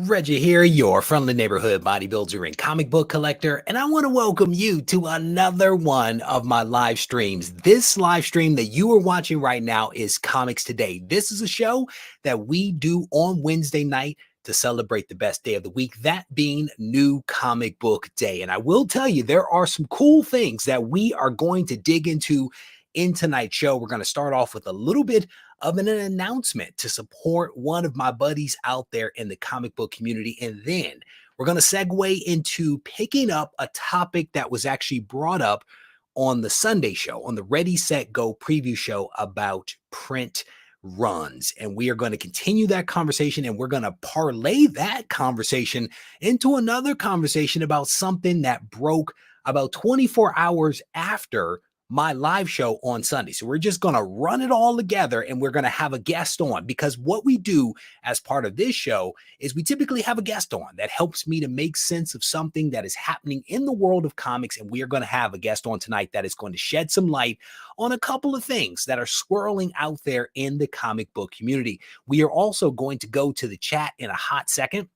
Reggie here, your friendly neighborhood bodybuilder and comic book collector, and I want to welcome you to another one of my live streams. This live stream that you are watching right now is Comics Today. This is a show that we do on Wednesday night to celebrate the best day of the week, that being New Comic Book Day. And I will tell you, there are some cool things that we are going to dig into in tonight's show. We're going to start off with a little bit of an announcement to support one of my buddies out there in the comic book community. And then we're going to segue into picking up a topic that was actually brought up on the Sunday show, on the Ready, Set, Go preview show about print runs. And we are going to continue that conversation, and we're going to parlay that conversation into another conversation about something that broke about 24 hours after my live show on Sunday. So we're just going to run it all together, and we're going to have a guest on, because what we do as part of this show is we typically have a guest on that helps me to make sense of something that is happening in the world of comics. And we are going to have a guest on tonight that is going to shed some light on a couple of things that are swirling out there in the comic book community. We are also going to go to the chat in a hot second,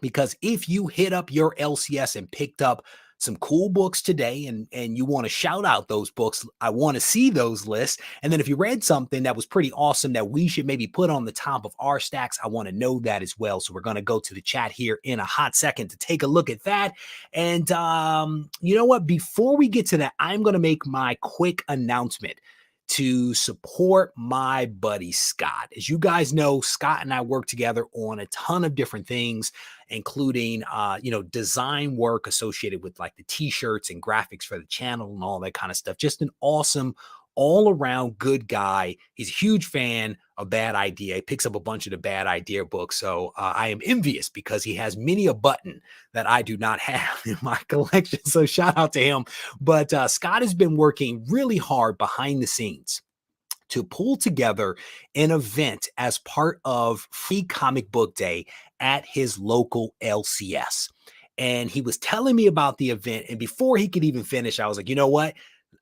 because if you hit up your LCS and picked up some cool books today and you want to shout out those books, I want to see those lists. And then if you read something that was pretty awesome that we should maybe put on the top of our stacks, I want to know that as well. So we're going to go to the chat here in a hot second to take a look at that. And you know what? Before we get to that, I'm going to make my quick announcement to support my buddy Scott. As you guys know, Scott and I work together on a ton of different things, including design work associated with like the t-shirts and graphics for the channel and all that kind of stuff. Just an awesome all-around good guy. He's a huge fan of Bad Idea. He picks up a bunch of the Bad Idea books. So I am envious, because he has many a button that I do not have in my collection. So shout out to him. But Scott has been working really hard behind the scenes to pull together an event as part of Free Comic Book Day at his local LCS. And he was telling me about the event. And before he could even finish, I was like, you know what?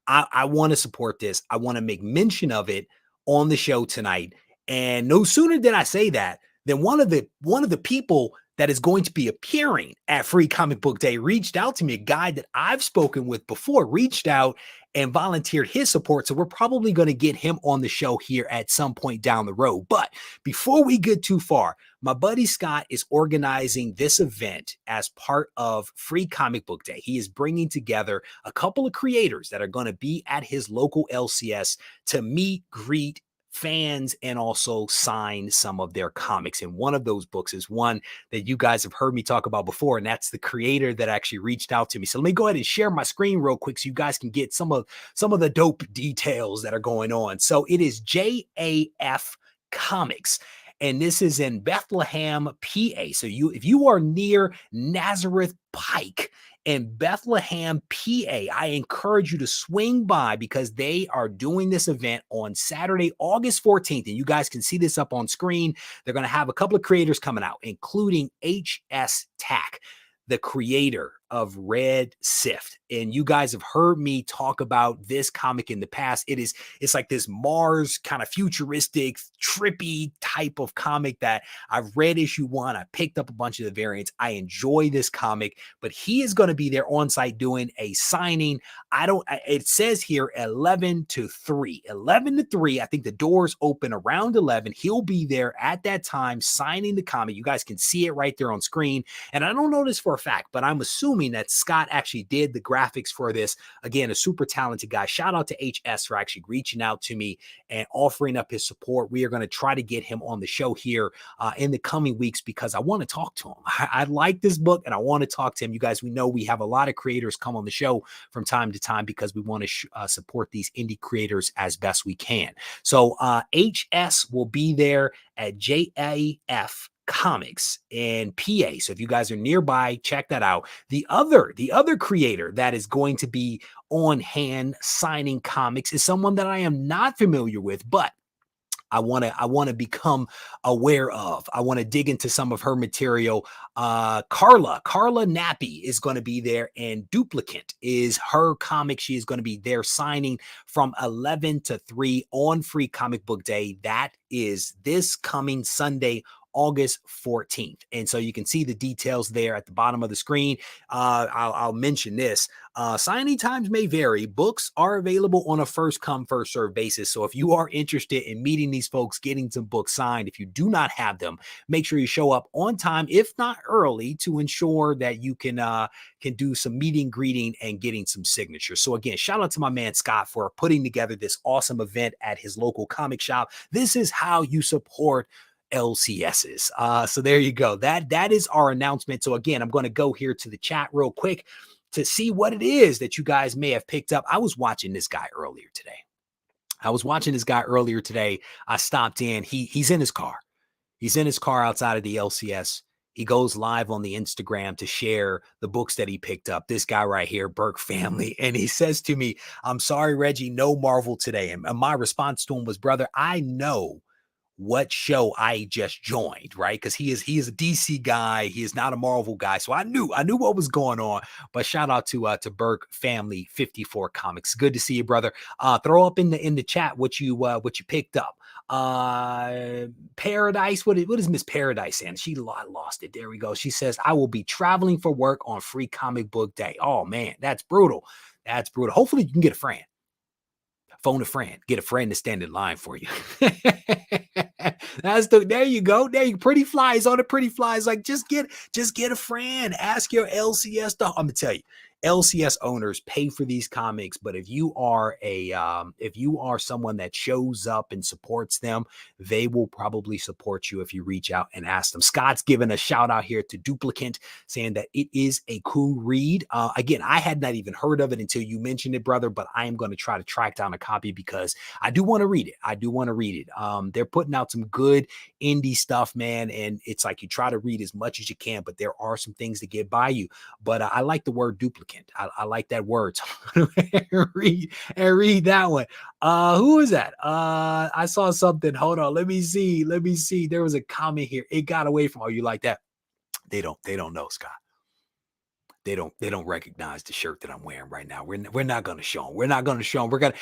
I want to support this. I want to make mention of it on the show tonight. And no sooner did I say that than one of the people that is going to be appearing at Free Comic Book Day reached out to me. A guy that I've spoken with before reached out and volunteered his support. So we're probably going to get him on the show here at some point down the road. But before we get too far, my buddy Scott is organizing this event as part of Free Comic Book Day. He is bringing together a couple of creators that are going to be at his local LCS to meet, greet fans, and also sign some of their comics. And one of those books is one that you guys have heard me talk about before, and that's the creator that actually reached out to me. So let me go ahead and share my screen real quick so you guys can get some of the dope details that are going on. So it is JAF Comics, and this is in Bethlehem, PA. So if you are near Nazareth Pike in Bethlehem, PA, I encourage you to swing by, because they are doing this event on Saturday, August 14th. And you guys can see this up on screen. They're going to have a couple of creators coming out, including HS Tack, the creator of Red Sift. And you guys have heard me talk about this comic in the past. It's like this Mars kind of futuristic, trippy type of comic that I've read issue 1. I picked up a bunch of the variants. I enjoy this comic, but he is going to be there on site doing a signing. It says here 11 to 3. 11 to 3. I think the doors open around 11. He'll be there at that time signing the comic. You guys can see it right there on screen. And I don't know this for a fact, but I'm assuming that Scott actually did the graphics for this. Again, a super talented guy. Shout out to HS for actually reaching out to me and offering up his support. We are going to try to get him on the show here in the coming weeks, because I want to talk to him. I like this book and I want to talk to him. You guys, we know we have a lot of creators come on the show from time to time, because we want to support these indie creators as best we can. So HS will be there at JAF Comics in PA. So if you guys are nearby, check that out. The other creator that is going to be on hand signing comics is someone that I am not familiar with, but I want to become aware of. I want to dig into some of her material. Carla Nappy is going to be there, and Duplicate is her comic. She is going to be there signing from 11 to 3 on Free Comic Book Day. That is this coming Sunday, August 14th. And so you can see the details there at the bottom of the screen. I'll mention this. Signing times may vary. Books are available on a first come, first serve basis. So if you are interested in meeting these folks, getting some books signed, if you do not have them, make sure you show up on time, if not early, to ensure that you can do some meeting, greeting, and getting some signatures. So again, shout out to my man Scott for putting together this awesome event at his local comic shop. This is how you support LCSs. So there you go. That is our announcement. So again, I'm going to go here to the chat real quick to see what it is that you guys may have picked up. I was watching this guy earlier today. I stopped in. He's in his car. He's in his car outside of the LCS. He goes live on the Instagram to share the books that he picked up. This guy right here, Burke Family. And he says to me, "I'm sorry, Reggie, no Marvel today." And my response to him was, "Brother, I know what show I just joined," right? Because he is a DC guy. He is not a Marvel guy. So I knew what was going on. But shout out to Burke Family 54 Comics. Good to see you, brother. Throw up in the chat what you picked up. Paradise. What is Miss Paradise saying? She lost it. There we go. She says, "I will be traveling for work on Free Comic Book Day." Oh man, that's brutal. That's brutal. Hopefully you can get a friend. Phone a friend, get a friend to stand in line for you. There you go. There you pretty flies on the pretty flies. Like just get a friend. Ask your LCS. I'm gonna tell you, LCS owners pay for these comics, but if you are someone that shows up and supports them, they will probably support you if you reach out and ask them. Scott's giving a shout out here to Duplicant, saying that it is a cool read. Again, I had not even heard of it until you mentioned it, brother, but I am going to try to track down a copy because I do want to read it. They're putting out some good indie stuff, man, and it's like you try to read as much as you can, but there are some things that get by you. But I like the word duplicant. I like that word. So read that one. Who is that? I saw something. Hold on. Let me see. There was a comment here. It got away from. Oh, you like that? They don't know, Scott. They don't recognize the shirt that I'm wearing right now. We're not going to show them. We're not going to show them.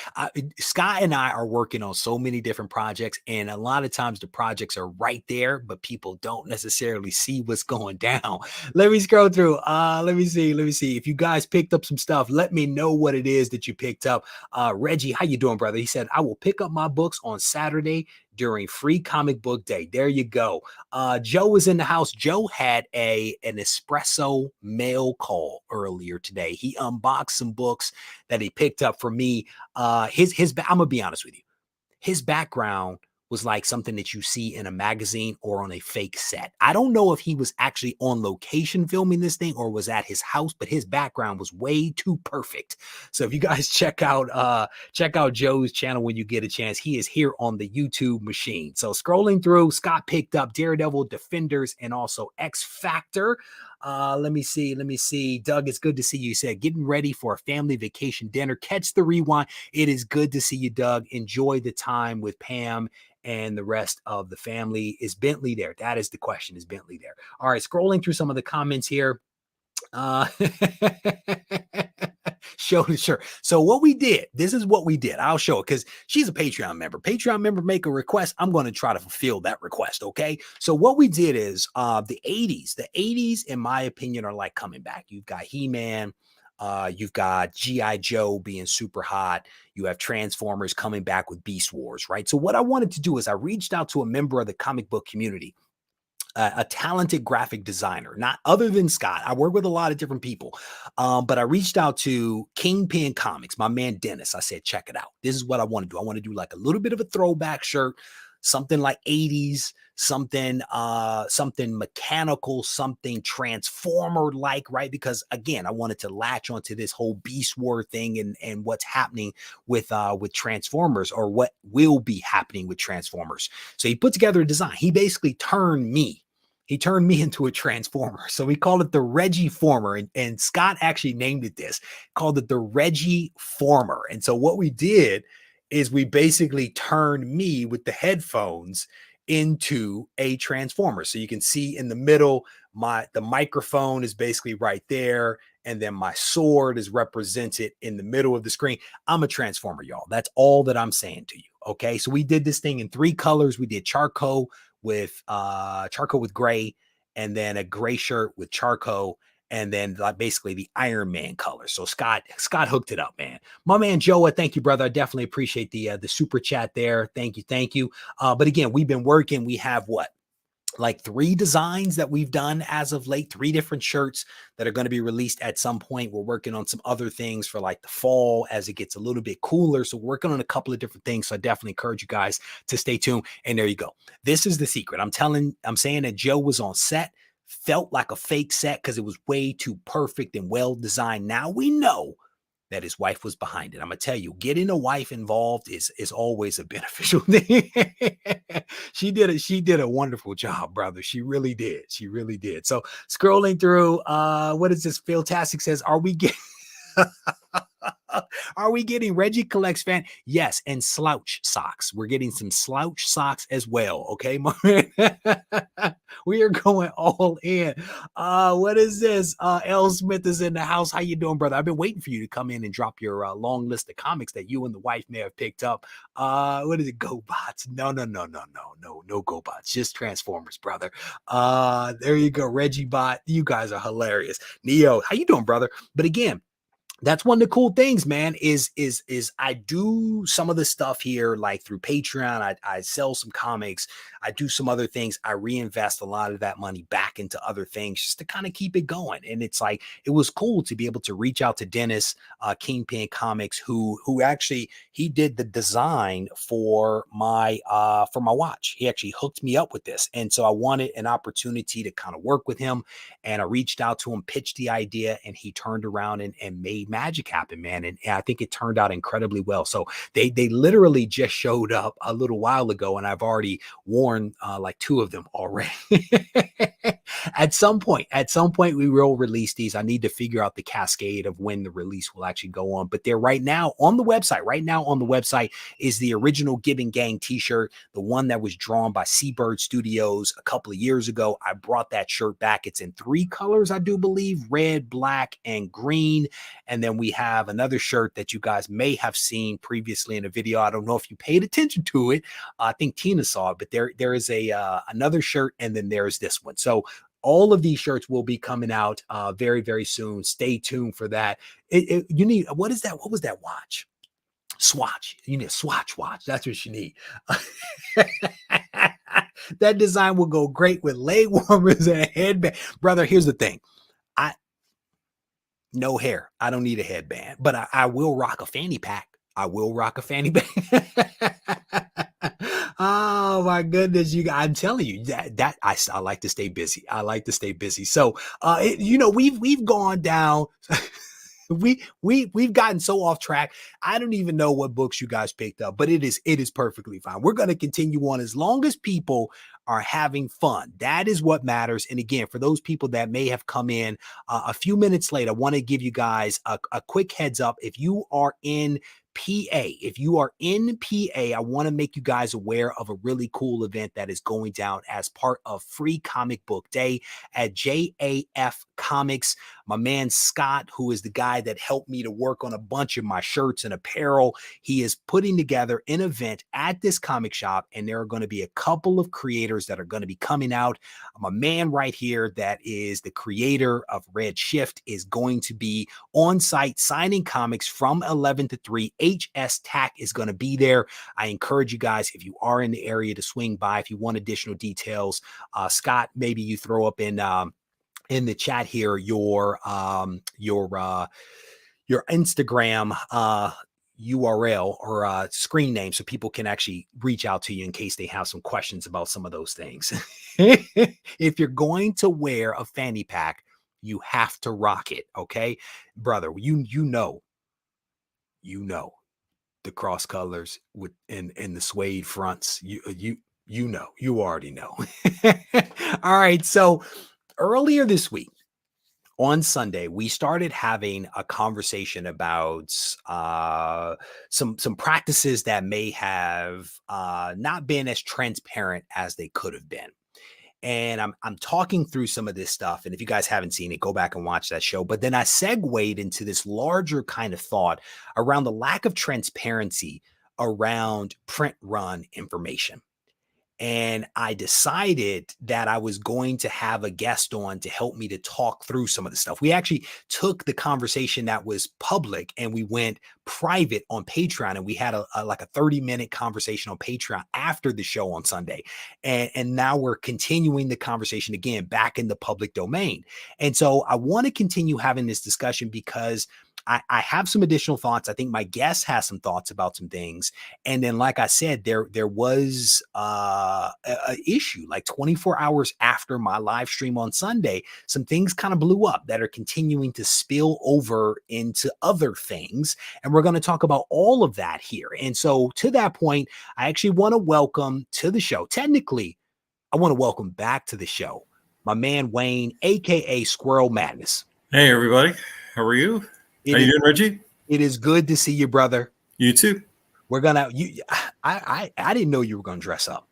Scott and I are working on so many different projects, and a lot of times the projects are right there, but people don't necessarily see what's going down. Let me scroll through. Let me see. If you guys picked up some stuff, let me know what it is that you picked up. Reggie, how you doing, brother? He said, "I will pick up my books on Saturday during Free Comic Book Day." There you go. Joe was in the house. Joe had an espresso mail call earlier today. He unboxed some books that he picked up for me. I'm gonna be honest with you. His background was like something that you see in a magazine or on a fake set. I don't know if he was actually on location filming this thing or was at his house, but his background was way too perfect. So if you guys check out Joe's channel when you get a chance, he is here on the YouTube machine. So scrolling through, Scott picked up Daredevil, Defenders, and also X Factor. Let me see. Doug, it's good to see you. You said, "Getting ready for a family vacation dinner. Catch the rewind." It is good to see you, Doug. Enjoy the time with Pam and the rest of the family. Is Bentley there? That is the question. Is Bentley there? All right, scrolling through some of the comments here. Show the shirt. So what we did, this is what we did. I'll show it because she's a Patreon member. Patreon member make a request. I'm going to try to fulfill that request. Okay. So what we did is the 80s, in my opinion, are like coming back. You've got He-Man. You've got G.I. Joe being super hot. You have Transformers coming back with Beast Wars, right? So what I wanted to do is I reached out to a member of the comic book community, a talented graphic designer, not other than Scott. I work with a lot of different people, but I reached out to Kingpin Comics, my man Dennis. I said, "Check it out. This is what I want to do. I want to do like a little bit of a throwback shirt, something like 80s, something mechanical, something Transformer like, right? Because again, I wanted to latch onto this whole Beast War thing and what's happening with Transformers, or what will be happening with Transformers." So he put together a design. He basically turned me into a Transformer. So we called it the Regie Former. And Scott actually named it this, called it the Regie Former. And so what we did is we basically turned me with the headphones into a Transformer. So you can see in the middle, the microphone is basically right there. And then my sword is represented in the middle of the screen. I'm a Transformer, y'all. That's all that I'm saying to you. Okay. So we did this thing in 3 colors. We did charcoal, with charcoal with gray, and then a gray shirt with charcoal, and then like basically the Iron Man color. So Scott hooked it up, man. My man Joa, thank you, brother. I definitely appreciate the super chat there. Thank you, thank you. But again, we've been working. We have what, like 3 designs that we've done as of late, 3 different shirts that are going to be released at some point. We're working on some other things for like the fall as it gets a little bit cooler. So we're working on a couple of different things. So I definitely encourage you guys to stay tuned. And there you go. This is the secret. I'm saying that Joe was on set, felt like a fake set because it was way too perfect and well designed. Now we know that his wife was behind it. I'm gonna tell you, getting a wife involved is always a beneficial thing. She did a wonderful job, brother. She really did. She really did. So scrolling through, what is this? Fantastic says, are we getting are we getting Regie Collects fan? Yes, and slouch socks. We're getting some slouch socks as well. Okay, my man. We are going all in. What is this? L Smith is in the house. How you doing, brother? I've been waiting for you to come in and drop your long list of comics that you and the wife may have picked up. What is it? GoBots? No GoBots. Just Transformers, brother. There you go, Reggie Bot. You guys are hilarious. Neo, how you doing, brother? But again, that's one of the cool things, man, is I do some of the stuff here, like through Patreon. I sell some comics. I do some other things. I reinvest a lot of that money back into other things just to kind of keep it going. And it's like, it was cool to be able to reach out to Dennis, Kingpin Comics, who actually, he did the design for my watch. He actually hooked me up with this. And so I wanted an opportunity to kind of work with him. And I reached out to him, pitched the idea, and he turned around and made magic happen, man. And I think it turned out incredibly well. So they literally just showed up a little while ago, and I've already worn like 2 of them already. At some point, we will release these. I need to figure out the cascade of when the release will actually go on. But they're right now on the website. Right now on the website is the original Gibbon Gang t-shirt, the one that was drawn by Seabird Studios a couple of years ago. I brought that shirt back. It's in 3 colors, I do believe: red, black, and green. And then we have another shirt that you guys may have seen previously in a video. I don't know if you paid attention to it. I think Tina saw it, but there is another shirt, and then there's this one. So all of these shirts will be coming out very, very soon. Stay tuned for that. You need, what is that? What was that watch? Swatch. You need a Swatch watch. That's what you need. That design will go great with leg warmers and a headband. Brother, here's the thing. No hair. I don't need a headband, but I will rock a fanny pack. I will rock a fanny pack. Oh my goodness, I'm telling you that I like to stay busy. I like to stay busy. So, we've gone down. We've gotten so off track. I don't even know what books you guys picked up, but it is perfectly fine. We're going to continue on as long as people are having fun. That is what matters. And again, for those people that may have come in a few minutes late, I want to give you guys a quick heads up. If you are in PA, I want to make you guys aware of a really cool event that is going down as part of Free Comic Book Day at JAF Comics. My man Scott, who is the guy that helped me to work on a bunch of my shirts and apparel, he is putting together an event at this comic shop, and there are going to be a couple of creators that are going to be coming out. My man right here, that is the creator of Red Shift, is going to be on site signing comics from 11 to 3. HS Tack is going to be there. I encourage you guys, if you are in the area, to swing by. If you want additional details, Scott, maybe you throw up in the chat here your Instagram URL or screen name, so people can actually reach out to you in case they have some questions about some of those things. If you're going to wear a fanny pack, you have to rock it, okay, brother? You know the cross colors with in the suede fronts. You already know. All right, so earlier this week, on Sunday, we started having a conversation about some practices that may have not been as transparent as they could have been. And I'm talking through some of this stuff. And if you guys haven't seen it, go back and watch that show. But then I segued into this larger kind of thought around the lack of transparency around print run information. And I decided that I was going to have a guest on to help me to talk through some of the stuff. We actually took the conversation that was public and we went private on Patreon, and we had like a 30-minute conversation on Patreon after the show on Sunday. And now we're continuing the conversation again back in the public domain. And so I want to continue having this discussion because I have some additional thoughts. I think my guest has some thoughts about some things. And then, like I said, there was a issue like 24 hours after my live stream on Sunday. Some things kind of blew up that are continuing to spill over into other things. And we're going to talk about all of that here. And so to that point, I actually want to welcome to the show. Technically, I want to welcome back to the show my man Wayne, aka Squirrel Madness. Hey everybody, how are you? How you doing, Regie? It is good to see you, brother. You too. We're gonna. I didn't know you were gonna dress up.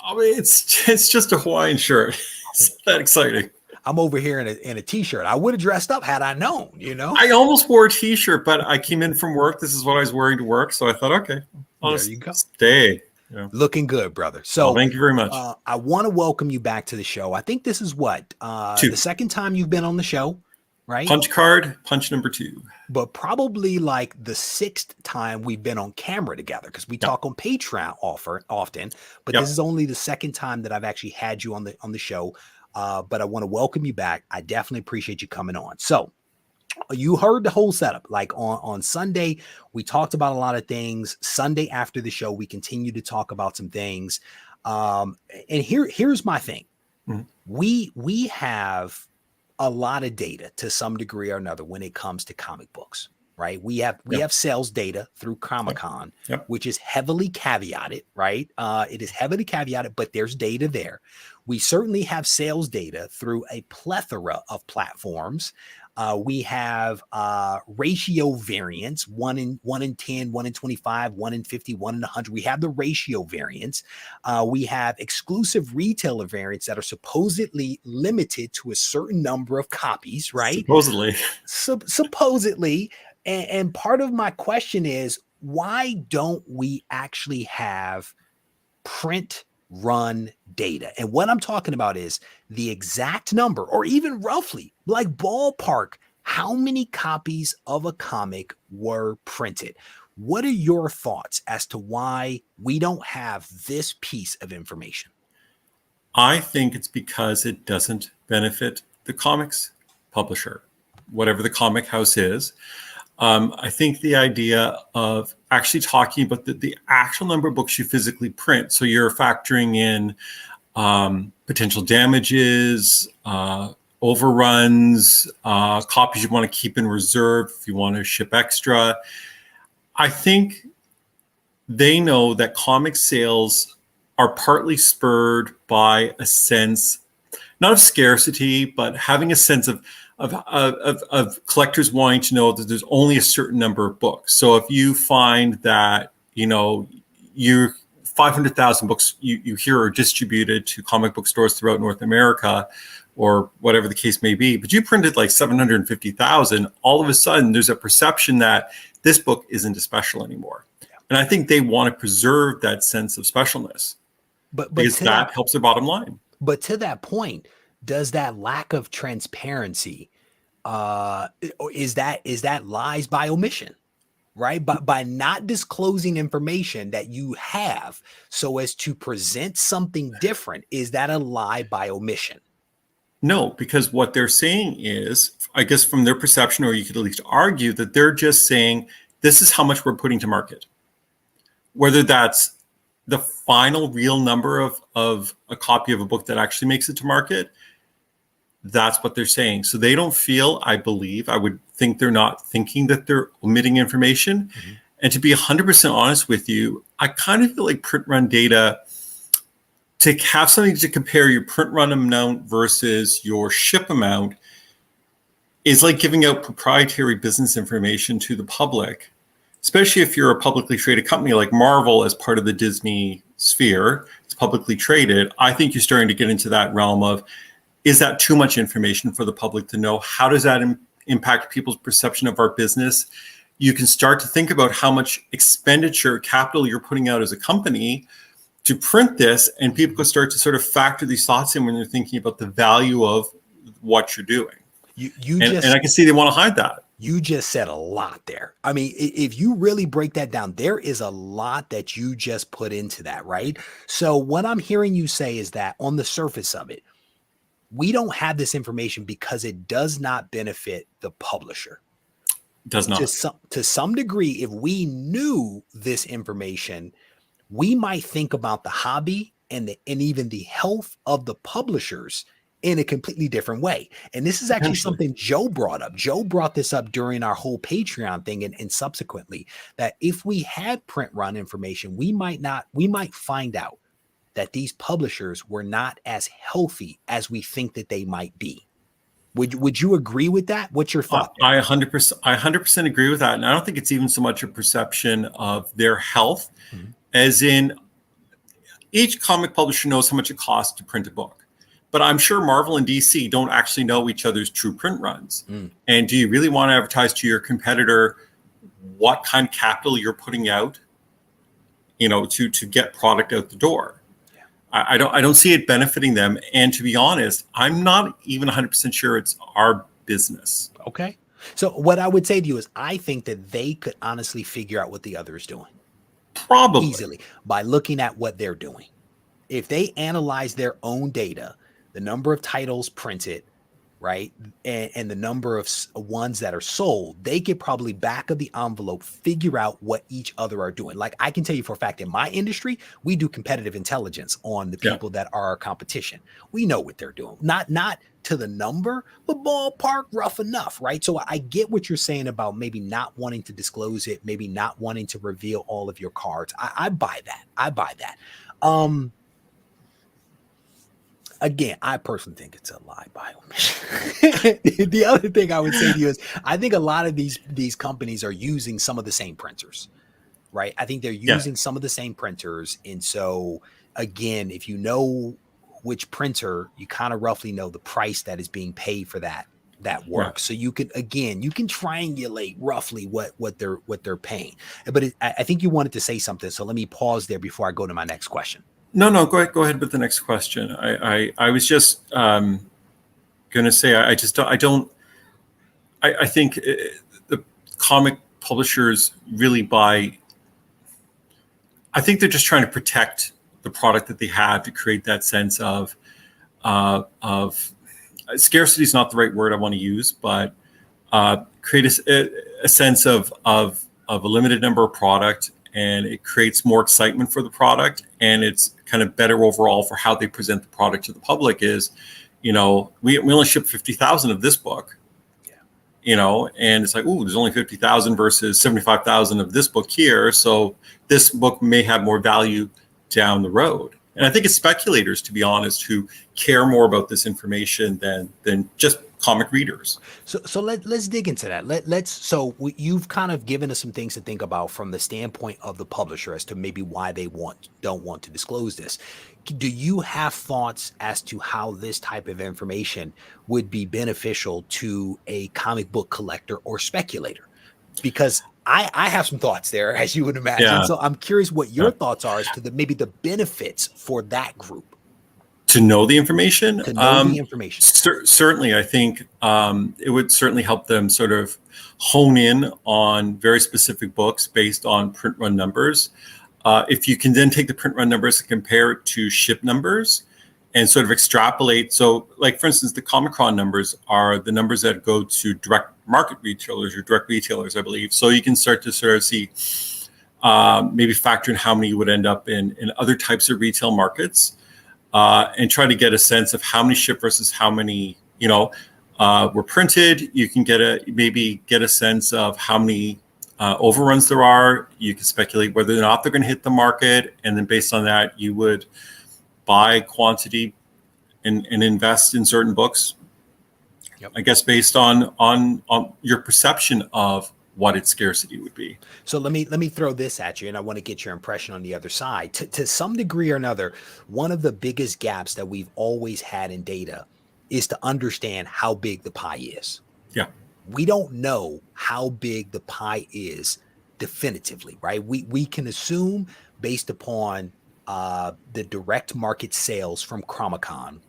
I mean, it's just a Hawaiian shirt. It's not that exciting. I'm over here in a t-shirt. I would have dressed up had I known. You know. I almost wore a t-shirt, but I came in from work. This is what I was wearing to work, so I thought, okay, I'll there you go. Stay. Yeah. Looking good, brother. So thank you very much. I want to welcome you back to the show. I think this is the second time you've been on the show. Right? Punch card, punch number 2. But probably like the 6th time we've been on camera together because we talk on Patreon often. But this is only the 2nd time that I've actually had you on the show. But I want to welcome you back. I definitely appreciate you coming on. So you heard the whole setup. Like on Sunday, we talked about a lot of things. Sunday after the show, we continue to talk about some things. And here's my thing. Mm-hmm. We have a lot of data to some degree or another when it comes to comic books, right? We have sales data through Comic-Con, which is heavily caveated, right? It is heavily caveated, but there's data there. We certainly have sales data through a plethora of platforms. We have ratio variance, 1 in 10, 1 in 25, 1 in 50, 1 in 100. We have the ratio variance. We have exclusive retailer variants that are supposedly limited to a certain number of copies, right? Supposedly. Supposedly. And part of my question is, why don't we actually have print run data? And what I'm talking about is the exact number, or even roughly, like ballpark, how many copies of a comic were printed. What are your thoughts as to why we don't have this piece of information? I think it's because it doesn't benefit the comics publisher, whatever the comic house is. I think the idea of actually talking about the actual number of books you physically print, so you're factoring in potential damages, overruns, copies you want to keep in reserve if you want to ship extra. I think they know that comic sales are partly spurred by a sense, not of scarcity, but having a sense of collectors wanting to know that there's only a certain number of books. So if you find that, your 500,000 books you hear are distributed to comic book stores throughout North America, or whatever the case may be, but you printed like 750,000, all of a sudden there's a perception that this book isn't a special anymore. And I think they want to preserve that sense of specialness, because that helps their bottom line. But to that point, does that lack of transparency, is that lies by omission, right? But by not disclosing information that you have so as to present something different, is that a lie by omission? No, because what they're saying is, I guess from their perception, or you could at least argue that they're just saying, this is how much we're putting to market. Whether that's the final real number of a copy of a book that actually makes it to market, that's what they're saying. So they don't feel, I would think they're not thinking that they're omitting information. Mm-hmm. And to be 100% honest with you, I kind of feel like print run data, to have something to compare your print run amount versus your ship amount, is like giving out proprietary business information to the public, especially if you're a publicly traded company like Marvel as part of the Disney sphere. It's publicly traded. I think you're starting to get into that realm of, is that too much information for the public to know? How does that impact people's perception of our business? You can start to think about how much expenditure capital you're putting out as a company to print this, and people can start to sort of factor these thoughts in when they're thinking about the value of what you're doing. And I can see they want to hide that. You just said a lot there. I mean, if you really break that down, there is a lot that you just put into that, right? So what I'm hearing you say is that on the surface of it, we don't have this information because it does not benefit the publisher. It does not. To some degree, if we knew this information, we might think about the hobby and even the health of the publishers in a completely different way. And this is actually something Joe brought up. Joe brought this up during our whole Patreon thing and subsequently, that if we had print run information, we might find out that these publishers were not as healthy as we think that they might be. Would you agree with that? What's your thought? I 100% agree with that. And I don't think it's even so much a perception of their health, as in each comic publisher knows how much it costs to print a book. But I'm sure Marvel and DC don't actually know each other's true print runs. And do you really want to advertise to your competitor what kind of capital you're putting out, to get product out the door? I don't see it benefiting them. And to be honest, I'm not even 100% sure it's our business. Okay. So what I would say to you is I think that they could honestly figure out what the other is doing. Probably. Easily by looking at what they're doing. If they analyze their own data, the number of titles printed, right, and the number of ones that are sold, they could probably back of the envelope figure out what each other are doing. Like I can tell you for a fact, in my industry, we do competitive intelligence on the people that are our competition. We know what they're doing, not to the number, but ballpark rough enough, right? So I get what you're saying about maybe not wanting to disclose it, maybe not wanting to reveal all of your cards. I buy that. Again, I personally think it's a lie by omission. The other thing I would say to you is I think a lot of these companies are using some of the same printers, right? I think they're using some of the same printers. And so again, if you know which printer, you kind of roughly know the price that is being paid for that work. So you can triangulate roughly what they're paying. But I think you wanted to say something. So let me pause there before I go to my next question. No, go ahead with the next question. I was just going to say, I think the comic publishers really I think they're just trying to protect the product that they have to create that sense of scarcity is not the right word I want to use, but create a sense of a limited number of product, and it creates more excitement for the product, and it's kind of better overall for how they present the product to the public. Is, we only ship 50,000 of this book, and it's like, ooh, there's only 50,000 versus 75,000 of this book here. So this book may have more value down the road. And I think it's speculators, to be honest, who care more about this information than just comic readers. So let's dig into that. So you've kind of given us some things to think about from the standpoint of the publisher as to maybe why they don't want to disclose this. Do you have thoughts as to how this type of information would be beneficial to a comic book collector or speculator? Because I have some thoughts there, as you would imagine. Yeah. So I'm curious what your thoughts are as to maybe the benefits for that group. To know the information? To know the information. Certainly, I think it would certainly help them sort of hone in on very specific books based on print run numbers. If you can then take the print run numbers and compare it to ship numbers and sort of extrapolate. So, like, for instance, the Comic-Con numbers are the numbers that go to direct market retailers or direct retailers, I believe. So you can start to sort of see, maybe factor in how many would end up in other types of retail markets. And try to get a sense of how many ship versus how many, were printed. You can get a sense of how many overruns there are. You can speculate whether or not they're going to hit the market, and then based on that, you would buy quantity and invest in certain books. Yep. I guess based on your perception of what its scarcity would be. So let me throw this at you, and I want to get your impression on the other side. To some degree or another, one of the biggest gaps that we've always had in data is to understand how big the pie is. Yeah. We don't know how big the pie is definitively, right? We can assume based upon the direct market sales from Comic-Con,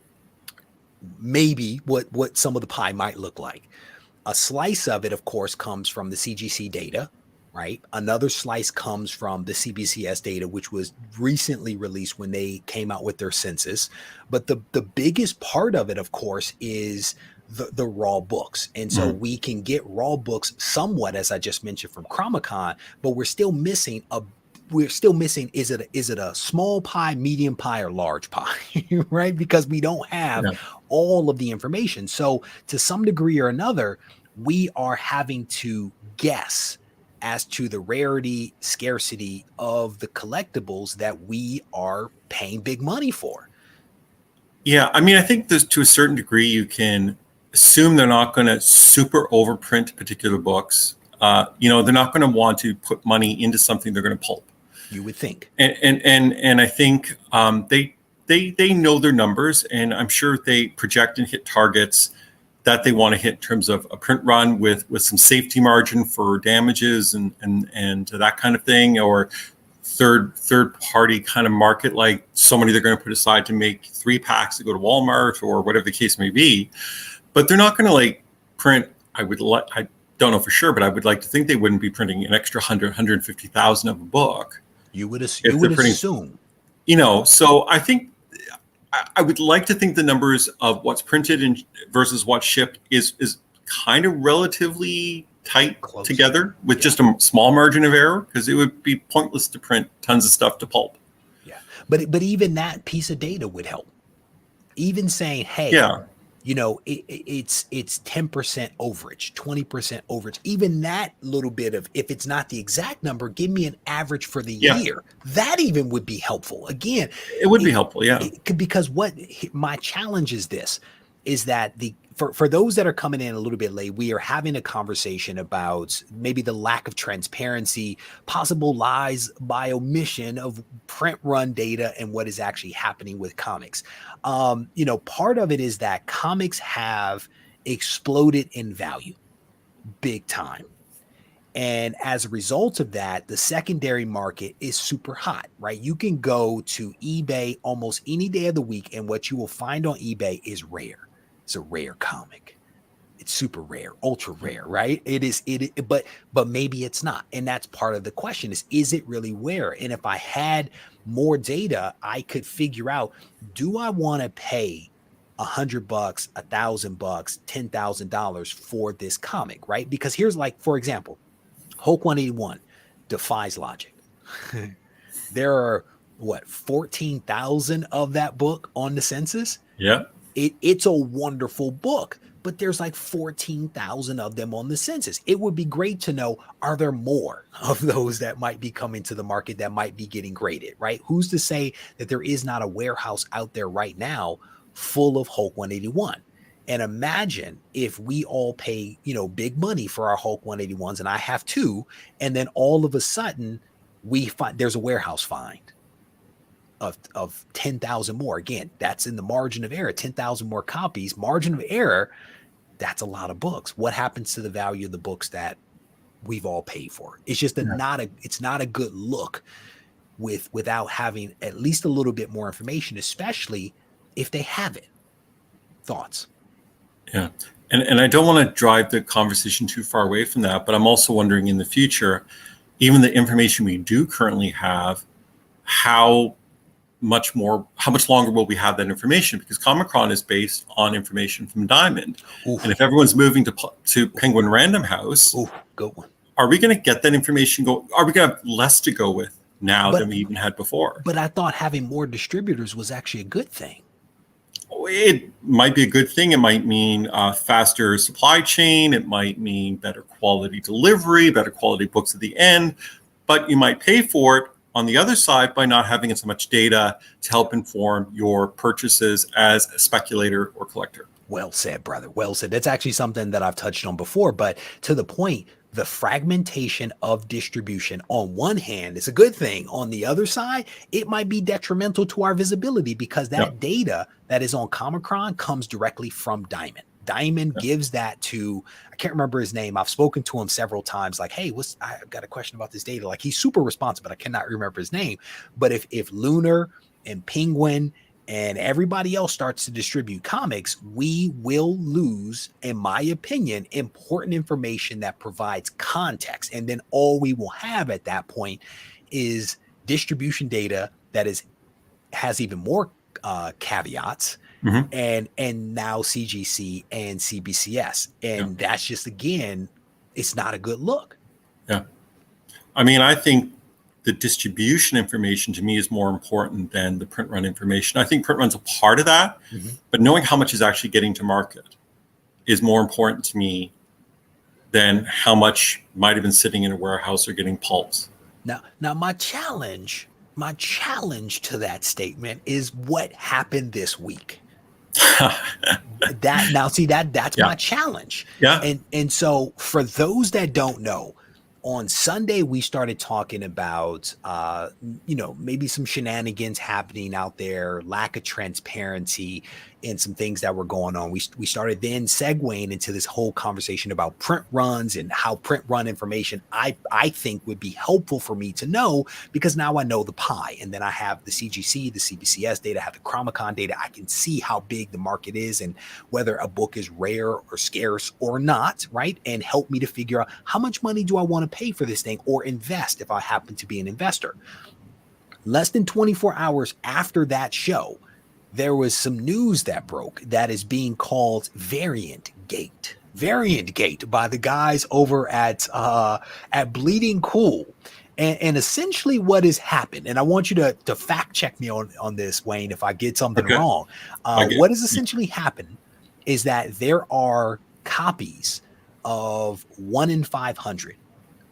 maybe what some of the pie might look like. A slice of it, of course, comes from the CGC data, right? Another slice comes from the CBCS data, which was recently released when they came out with their census. But the biggest part of it, of course, is the raw books. And so we can get raw books somewhat, as I just mentioned, from Comic-Con, but we're still missing is it a small pie, medium pie, or large pie, right? Because we don't have all of the information. So to some degree or another, we are having to guess as to the rarity, scarcity of the collectibles that we are paying big money for. Yeah, I mean, I think there's, to a certain degree, you can assume they're not going to super overprint particular books. They're not going to want to put money into something they're going to pulp. You would think. And I think they know their numbers, and I'm sure they project and hit targets that they want to hit in terms of a print run with some safety margin for damages and that kind of thing, or third party kind of market, like so many they're going to put aside to make 3 packs to go to Walmart or whatever the case may be. But they're not going to like print. I don't know for sure, but I would like to think they wouldn't be printing an extra 150,000 of a book. You would assume. So I think I would like to think the numbers of what's printed and versus what's shipped is kind of relatively tight close together with just a small margin of error, because it would be pointless to print tons of stuff to pulp. Yeah, but even that piece of data would help. Even saying, hey, it's 10% overage, 20% overage. Even that little bit of, if it's not the exact number, give me an average for the year. That even would be helpful. Again, it would be helpful, because what my challenge is that for those that are coming in a little bit late, we are having a conversation about maybe the lack of transparency, possible lies by omission of print run data and what is actually happening with comics. Part of it is that comics have exploded in value big time. And as a result of that, the secondary market is super hot, right? You can go to eBay almost any day of the week, and what you will find on eBay is rare. It's a rare comic. It's super rare, ultra rare, right? But maybe it's not. And that's part of the question is it really rare? And if I had more data, I could figure out, do I want to pay $100, $1,000, $10,000 for this comic, right? Because here's, like, for example, Hulk 181 defies logic. There are 14,000 of that book on the census. Yeah. It's a wonderful book, but there's like 14,000 of them on the census. It would be great to know, are there more of those that might be coming to the market that might be getting graded, right? Who's to say that there is not a warehouse out there right now full of Hulk 181? And imagine if we all pay, big money for our Hulk 181s, and I have 2, and then all of a sudden we find there's a warehouse find of 10,000 more. Again, that's in the margin of error, 10,000 more copies, margin of error. That's a lot of books. What happens to the value of the books that we've all paid for? It's just it's not a good look without having at least a little bit more information, especially if they have it. Thoughts? Yeah. And I don't want to drive the conversation too far away from that, but I'm also wondering, in the future, even the information we do currently have, how much longer will we have that information? Because Comic-Con is based on information from Diamond. Oof. And if everyone's moving to Penguin Random House, good one. Are we going to get that information are we going to have less to go with now than we even had before? But I thought having more distributors was actually a good thing. It might be a good thing. It might mean faster supply chain. It might mean better quality delivery, better quality books at the end. But you might pay for it on the other side by not having so much data to help inform your purchases as a speculator or collector. Well said, brother. Well said. That's actually something that I've touched on before, but to the point, the fragmentation of distribution on one hand is a good thing. On the other side, it might be detrimental to our visibility, because that data that is on Comic-Con comes directly from Diamond. Diamond gives that to, I can't remember his name. I've spoken to him several times, like, hey, I've got a question about this data. Like, he's super responsive, but I cannot remember his name. But if Lunar and Penguin and everybody else starts to distribute comics, we will lose, in my opinion, important information that provides context. And then all we will have at that point is distribution data that has even more caveats. And now CGC and CBCS. And that's just, again, it's not a good look. Yeah. I mean, I think the distribution information to me is more important than the print run information. I think print run's a part of that, but knowing how much is actually getting to market is more important to me than how much might have been sitting in a warehouse or getting pulps. Now my challenge to that statement is what happened this week. That's my challenge. Yeah. And so for those that don't know, on Sunday, we started talking about, maybe some shenanigans happening out there, lack of transparency, and some things that were going on. We started then segueing into this whole conversation about print runs and how print run information I think would be helpful for me to know, because now I know the pie, and then I have the CGC, the CBCS data, I have the Chromicon data. I can see how big the market is and whether a book is rare or scarce or not, right? And help me to figure out how much money do I want to pay for this thing or invest if I happen to be an investor. Less than 24 hours after that show, there was some news that broke that is being called Variant Gate by the guys over at Bleeding Cool. And essentially what has happened, and I want you to fact check me on this, Wayne, if I get something wrong. What has essentially happened is that there are copies of 1 in 500,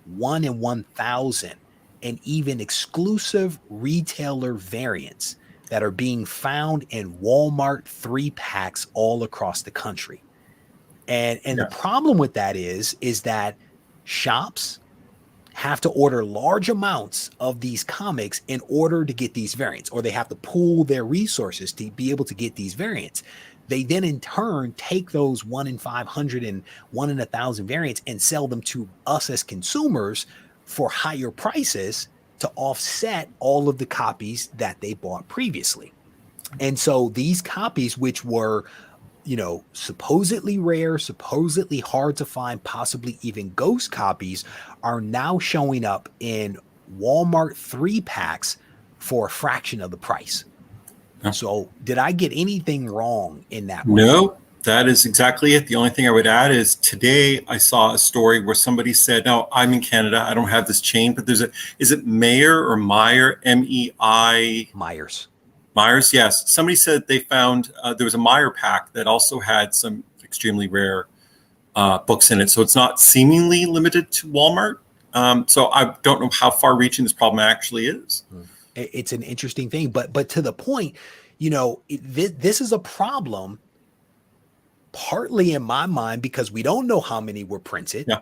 1 in 1,000, and even exclusive retailer variants that are being found in Walmart 3-packs all across the country. And the problem with that is that shops have to order large amounts of these comics in order to get these variants, or they have to pool their resources to be able to get these variants. They then in turn take those 1 in 500 and 1 in 1,000 variants and sell them to us as consumers for higher prices to offset all of the copies that they bought previously. And so these copies, which were, supposedly rare, supposedly hard to find, possibly even ghost copies, are now showing up in Walmart 3-packs for a fraction of the price. So did I get anything wrong in that way? No, that is exactly it. The only thing I would add is today I saw a story where somebody said, now I'm in Canada, I don't have this chain, but is it Meyer or Meyer, M-E-I? Myers, yes. Somebody said they found there was a Meyer pack that also had some extremely rare books in it. So it's not seemingly limited to Walmart. So I don't know how far reaching this problem actually is. It's an interesting thing, but to the point, this is a problem partly in my mind because we don't know how many were printed. Yeah.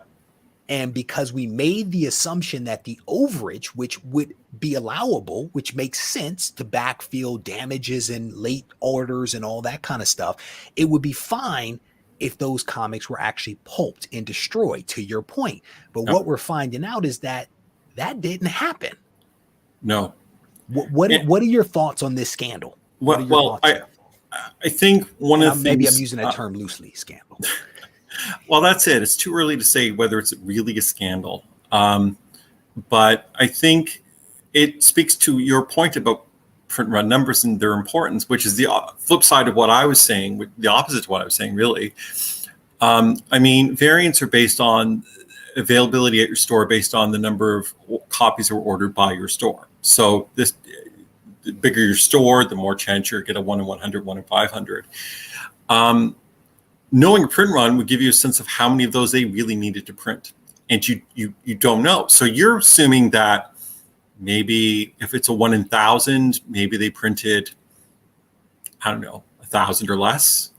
And because we made the assumption that the overage, which would be allowable, which makes sense to backfill damages and late orders and all that kind of stuff, it would be fine if those comics were actually pulped and destroyed, to your point. But what we're finding out is that didn't happen. No. What are your thoughts on this scandal? I think one of the things... Maybe I'm using that term loosely, scandal. Well, that's it. It's too early to say whether it's really a scandal. But I think it speaks to your point about print run numbers and their importance, which is the flip side of what I was saying, the opposite to what I was saying, really. I mean, variants are based on availability at your store based on the number of copies that were ordered by your store. So the bigger your store, the more chance you get a 1 in 100, 1 in 500. Knowing a print run would give you a sense of how many of those they really needed to print. And you don't know. So you're assuming that maybe if it's a 1 in 1,000, maybe they printed, 1,000 or less.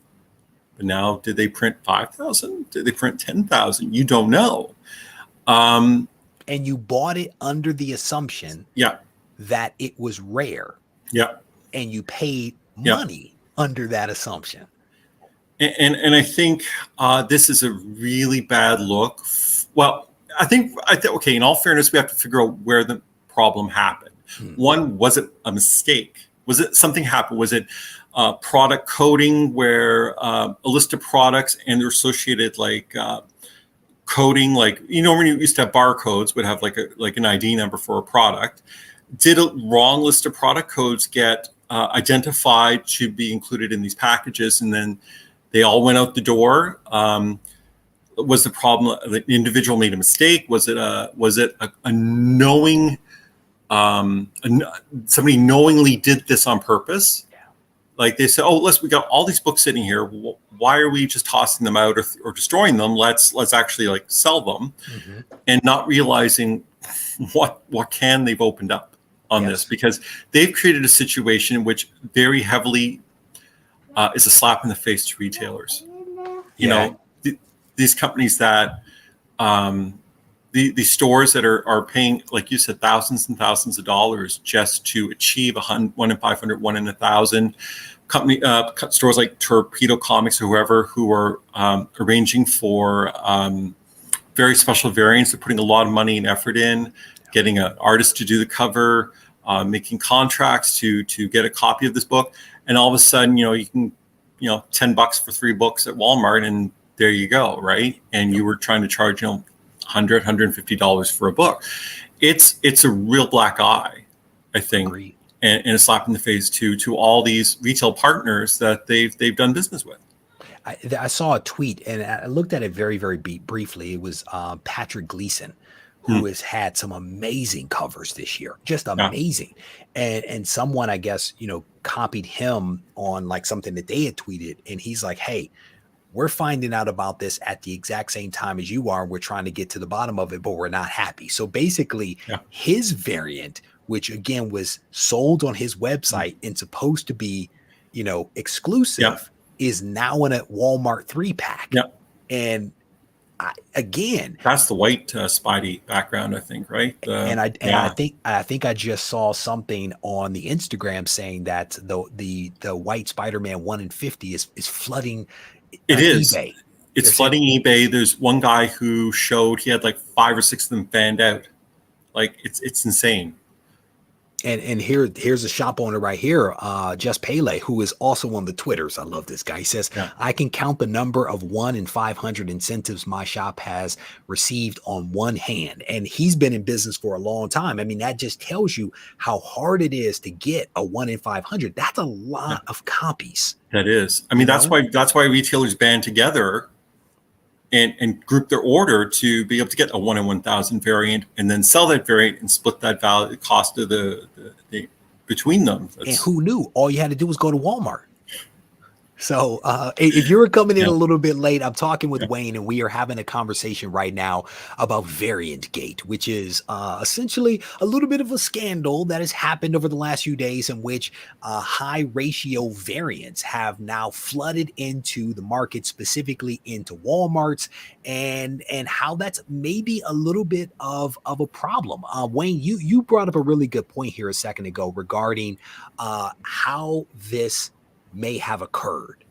But now, did they print 5,000? Did they print 10,000? You don't know. And you bought it under the assumption that it was rare. Yeah. And you paid money under that assumption. And I think this is a really bad look. Well, I think okay. In all fairness, we have to figure out where the problem happened. One, was it a mistake? Was it something happened? Was it product coding where a list of products and their associated like coding, like when you used to have barcodes, would have like an ID number for a product. Did a wrong list of product codes get identified to be included in these packages, and then they all went out the door? Was the problem the individual made a mistake? Was it a knowing somebody knowingly did this on purpose? Yeah. Like they said, oh, we got all these books sitting here. Why are we just tossing them out or destroying them? Let's actually like sell them, and not realizing what can they've opened up on this, because they've created a situation which very heavily is a slap in the face to retailers. You know, these companies that the stores that are paying, like you said, thousands and thousands of dollars just to achieve 1 in 500, 1 in 1,000. Company stores like Torpedo Comics or whoever, who are arranging for very special variants. They're putting a lot of money and effort in, getting an artist to do the cover, making contracts to get a copy of this book, and all of a sudden, you can, $10 for 3 books at Walmart, and there you go, right? And you were trying to charge, $100, $150 for a book. It's a real black eye, I think, and a slap in the face to all these retail partners that they've done business with. I saw a tweet and I looked at it very, very briefly. It was Patrick Gleason, who has had some amazing covers this year, just amazing. And someone, I guess, copied him on like something that they had tweeted. And he's like, hey, we're finding out about this at the exact same time as you are. We're trying to get to the bottom of it, but we're not happy. So basically his variant, which again was sold on his website and supposed to be, exclusive, is now in a Walmart 3-pack. And that's the white Spidey background, I think, right? I think I just saw something on the Instagram saying that the white Spider-Man 1 in 50 is flooding. It is. eBay. It's flooding eBay. There's one guy who showed he had like 5 or 6 of them fanned out. Like it's insane. And here's a shop owner right here, Just Pele, who is also on the Twitters. I love this guy. He says, I can count the number of 1 in 500 incentives my shop has received on one hand. And he's been in business for a long time. I mean, that just tells you how hard it is to get a 1 in 500. That's a lot of copies. That is. I mean, that's why retailers band together and group their order to be able to get a 1 in 1,000 variant and then sell that variant and split that value cost of the between them. And who knew? All you had to do was go to Walmart. So if you're coming in a little bit late, I'm talking with Wayne, and we are having a conversation right now about Variant Gate, which is essentially a little bit of a scandal that has happened over the last few days, in which high ratio variants have now flooded into the market, specifically into Walmarts, and how that's maybe a little bit of a problem. Wayne, you brought up a really good point here a second ago regarding how this may have occurred,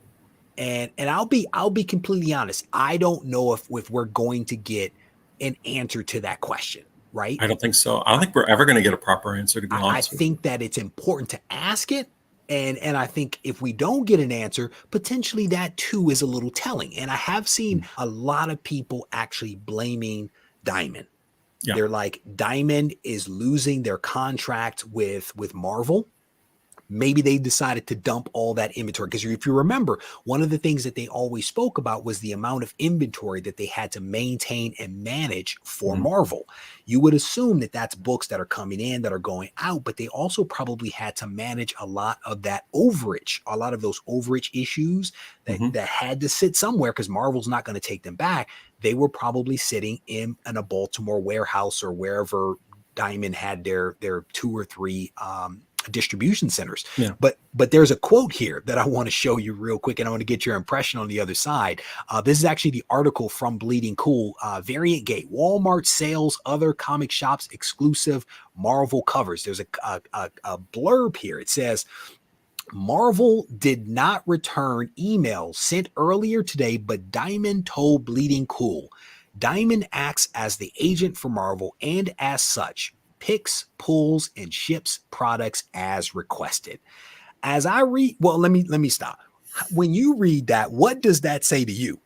and I'll be completely honest. I don't know if we're going to get an answer to that question, right? I don't think so. I don't think we're ever going to get a proper answer, to be honest. I think that it's important to ask it, and I think if we don't get an answer, potentially that too is a little telling. And I have seen a lot of people actually blaming Diamond. They're like, Diamond is losing their contract with Marvel. Maybe they decided to dump all that inventory, because if you remember, one of the things that they always spoke about was the amount of inventory that they had to maintain and manage for Marvel. You would assume that that's books that are coming in, that are going out, but they also probably had to manage a lot of that overage, a lot of those overage issues that had to sit somewhere, because Marvel's not going to take them back. They were probably sitting in a Baltimore warehouse or wherever Diamond had their 2 or 3 distribution centers. But there's a quote here that I want to show you real quick, and I want to get your impression on the other side. This is actually the article from Bleeding Cool. Variant Gate: Walmart sales other comic shops exclusive Marvel covers. There's a blurb here. It says, Marvel did not return emails sent earlier today, but Diamond told Bleeding Cool. Diamond acts as the agent for Marvel and as such picks, pulls, and ships products as requested. As I read, well, let me stop. When you read that, what does that say to you?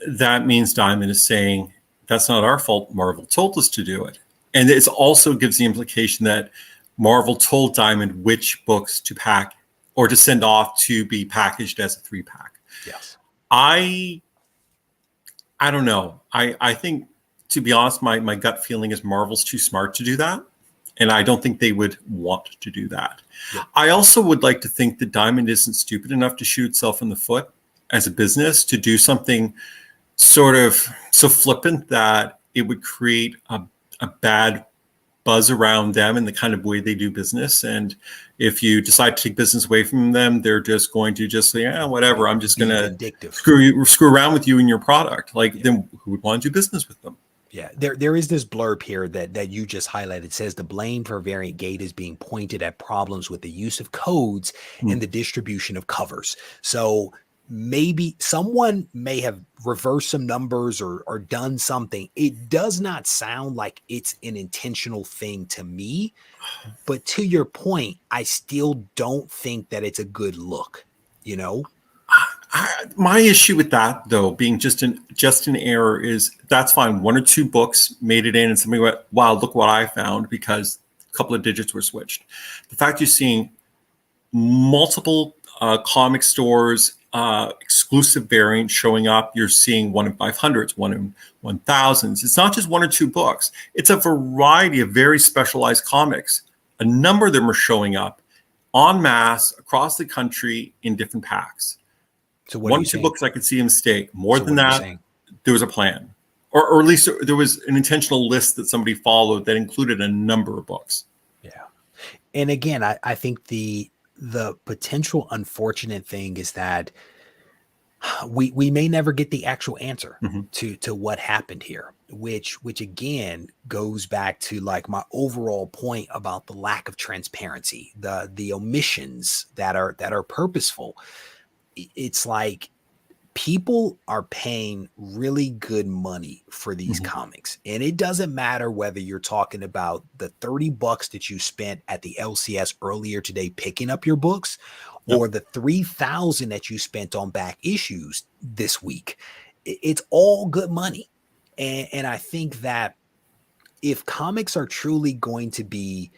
That means Diamond is saying that's not our fault. Marvel told us to do it. And it also gives the implication that Marvel told Diamond which books to pack or to send off to be packaged as a 3-pack. Yes. I don't know. I think, to be honest, my gut feeling is Marvel's too smart to do that. And I don't think they would want to do that. Yeah. I also would like to think that Diamond isn't stupid enough to shoot itself in the foot as a business to do something sort of so flippant that it would create a bad buzz around them and the kind of way they do business. And if you decide to take business away from them, they're just going to just say, yeah, whatever, I'm just going to screw around with you and your product. Like, then who would want to do business with them? Yeah, there is this blurb here that you just highlighted. It says the blame for Variant Gate is being pointed at problems with the use of codes and the distribution of covers. So maybe someone may have reversed some numbers or done something. It does not sound like it's an intentional thing to me. But to your point, I still don't think that it's a good look, you know? My issue with that, though, being just an error, is that's fine. 1 or 2 books made it in, and somebody went, "Wow, look what I found," because a couple of digits were switched. The fact you're seeing multiple comic stores, exclusive variants showing up, you're seeing 1 in 500s, 1 in 1000s. It's not just 1 or 2 books. It's a variety of very specialized comics. A number of them are showing up en masse across the country in different packs. So 1 or 2 books I could see a mistake. More than that, there was a plan. Or at least there was an intentional list that somebody followed that included a number of books. Yeah. And again, I think the potential unfortunate thing is that we may never get the actual answer to what happened here, which again goes back to like my overall point about the lack of transparency, the omissions that are purposeful. It's like people are paying really good money for these comics. And it doesn't matter whether you're talking about the $30 that you spent at the LCS earlier today picking up your books or the $3,000 that you spent on back issues this week. It's all good money. And I think that if comics are truly going to be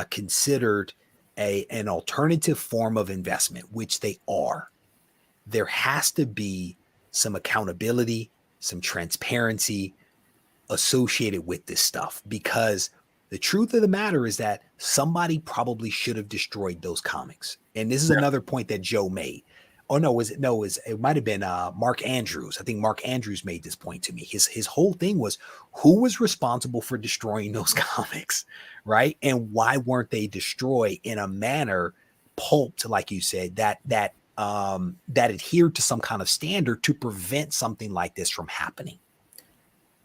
considered an alternative form of investment, which they are, there has to be some accountability, some transparency associated with this stuff, because the truth of the matter is that somebody probably should have destroyed those comics. And this is another point that Joe made. Oh, it might have been Mark Andrews. I think Mark Andrews made this point to me. His whole thing was, who was responsible for destroying those comics, right? And why weren't they destroyed in a manner pulped, like you said, that adhered to some kind of standard to prevent something like this from happening?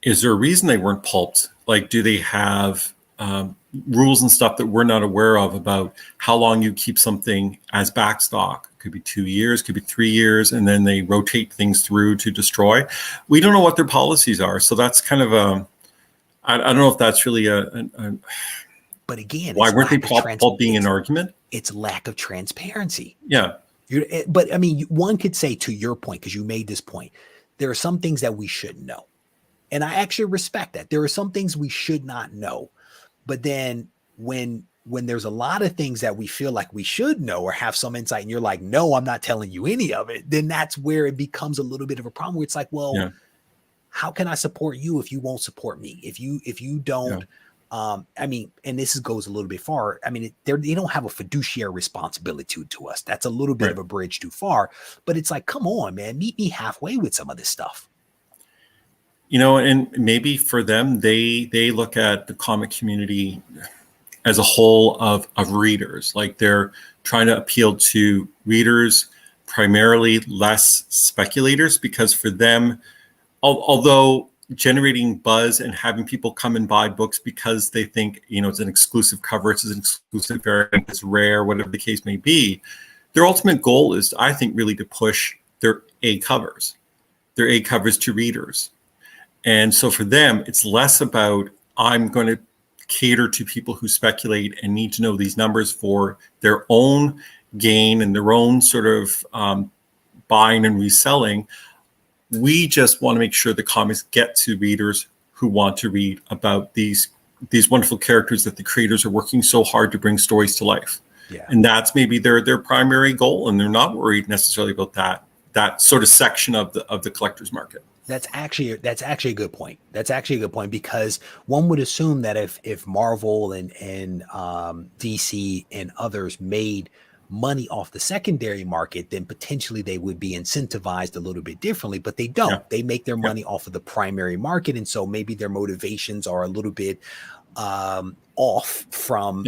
Is there a reason they weren't pulped? Like, do they have rules and stuff that we're not aware of about how long you keep something as backstock? Could be 2 years, could be 3 years, and then they rotate things through to destroy. We don't know what their policies are. So that's kind of I don't know if that's really but again, why weren't they pulped being an argument? It's lack of transparency. Yeah. But I mean, one could say, to your point, because you made this point, there are some things that we shouldn't know. And I actually respect that. There are some things we should not know. But then when there's a lot of things that we feel like we should know or have some insight, and you're like, no, I'm not telling you any of it, then that's where it becomes a little bit of a problem, where it's like, well, how can I support you if you won't support me? If you don't, I mean, and this goes a little bit far. I mean, they don't have a fiduciary responsibility to us. That's a little bit of a bridge too far, but it's like, come on, man, meet me halfway with some of this stuff. You know, and maybe for them, they look at the comic community as a whole of readers. Like, they're trying to appeal to readers, primarily less speculators, because for them, although generating buzz and having people come and buy books because they think, it's an exclusive cover, it's an exclusive variant, it's rare, whatever the case may be. Their ultimate goal is, I think, really to push their A covers to readers. And so for them, it's less about, I'm going to cater to people who speculate and need to know these numbers for their own gain and their own sort of buying and reselling. We just want to make sure the comics get to readers who want to read about these wonderful characters that the creators are working so hard to bring stories to life. Yeah. And that's maybe their primary goal, and they're not worried necessarily about that sort of section of the collector's market. That's actually a good point. That's actually a good point, because one would assume that if Marvel and DC and others made money off the secondary market, then potentially they would be incentivized a little bit differently, but they don't. Yeah. They make their money off of the primary market, and so maybe their motivations are a little bit off from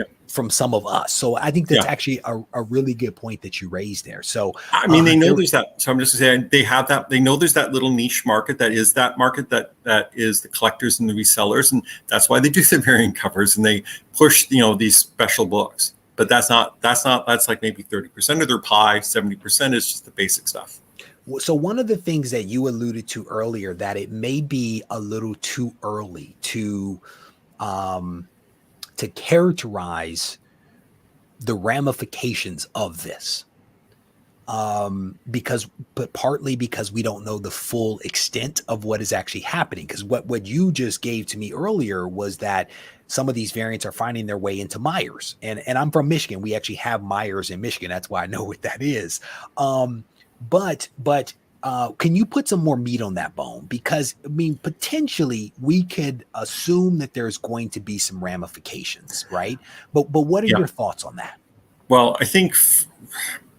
some of us. So I think that's actually a really good point that you raised there. So I mean, they know there's that. So I'm just saying they have that. They know there's that little niche market that is that market that is the collectors and the resellers, and that's why they do the variant covers and they push these special books. But that's like maybe 30% of their pie. 70% is just the basic stuff. So one of the things that you alluded to earlier, that it may be a little too early to characterize the ramifications of this, but partly because we don't know the full extent of what is actually happening. Because what you just gave to me earlier was that some of these variants are finding their way into Myers, and I'm from Michigan. We actually have Myers in Michigan. That's why I know what that is. But can you put some more meat on that bone? Because I mean, potentially we could assume that there's going to be some ramifications, right? But what are your thoughts on that? Well, I think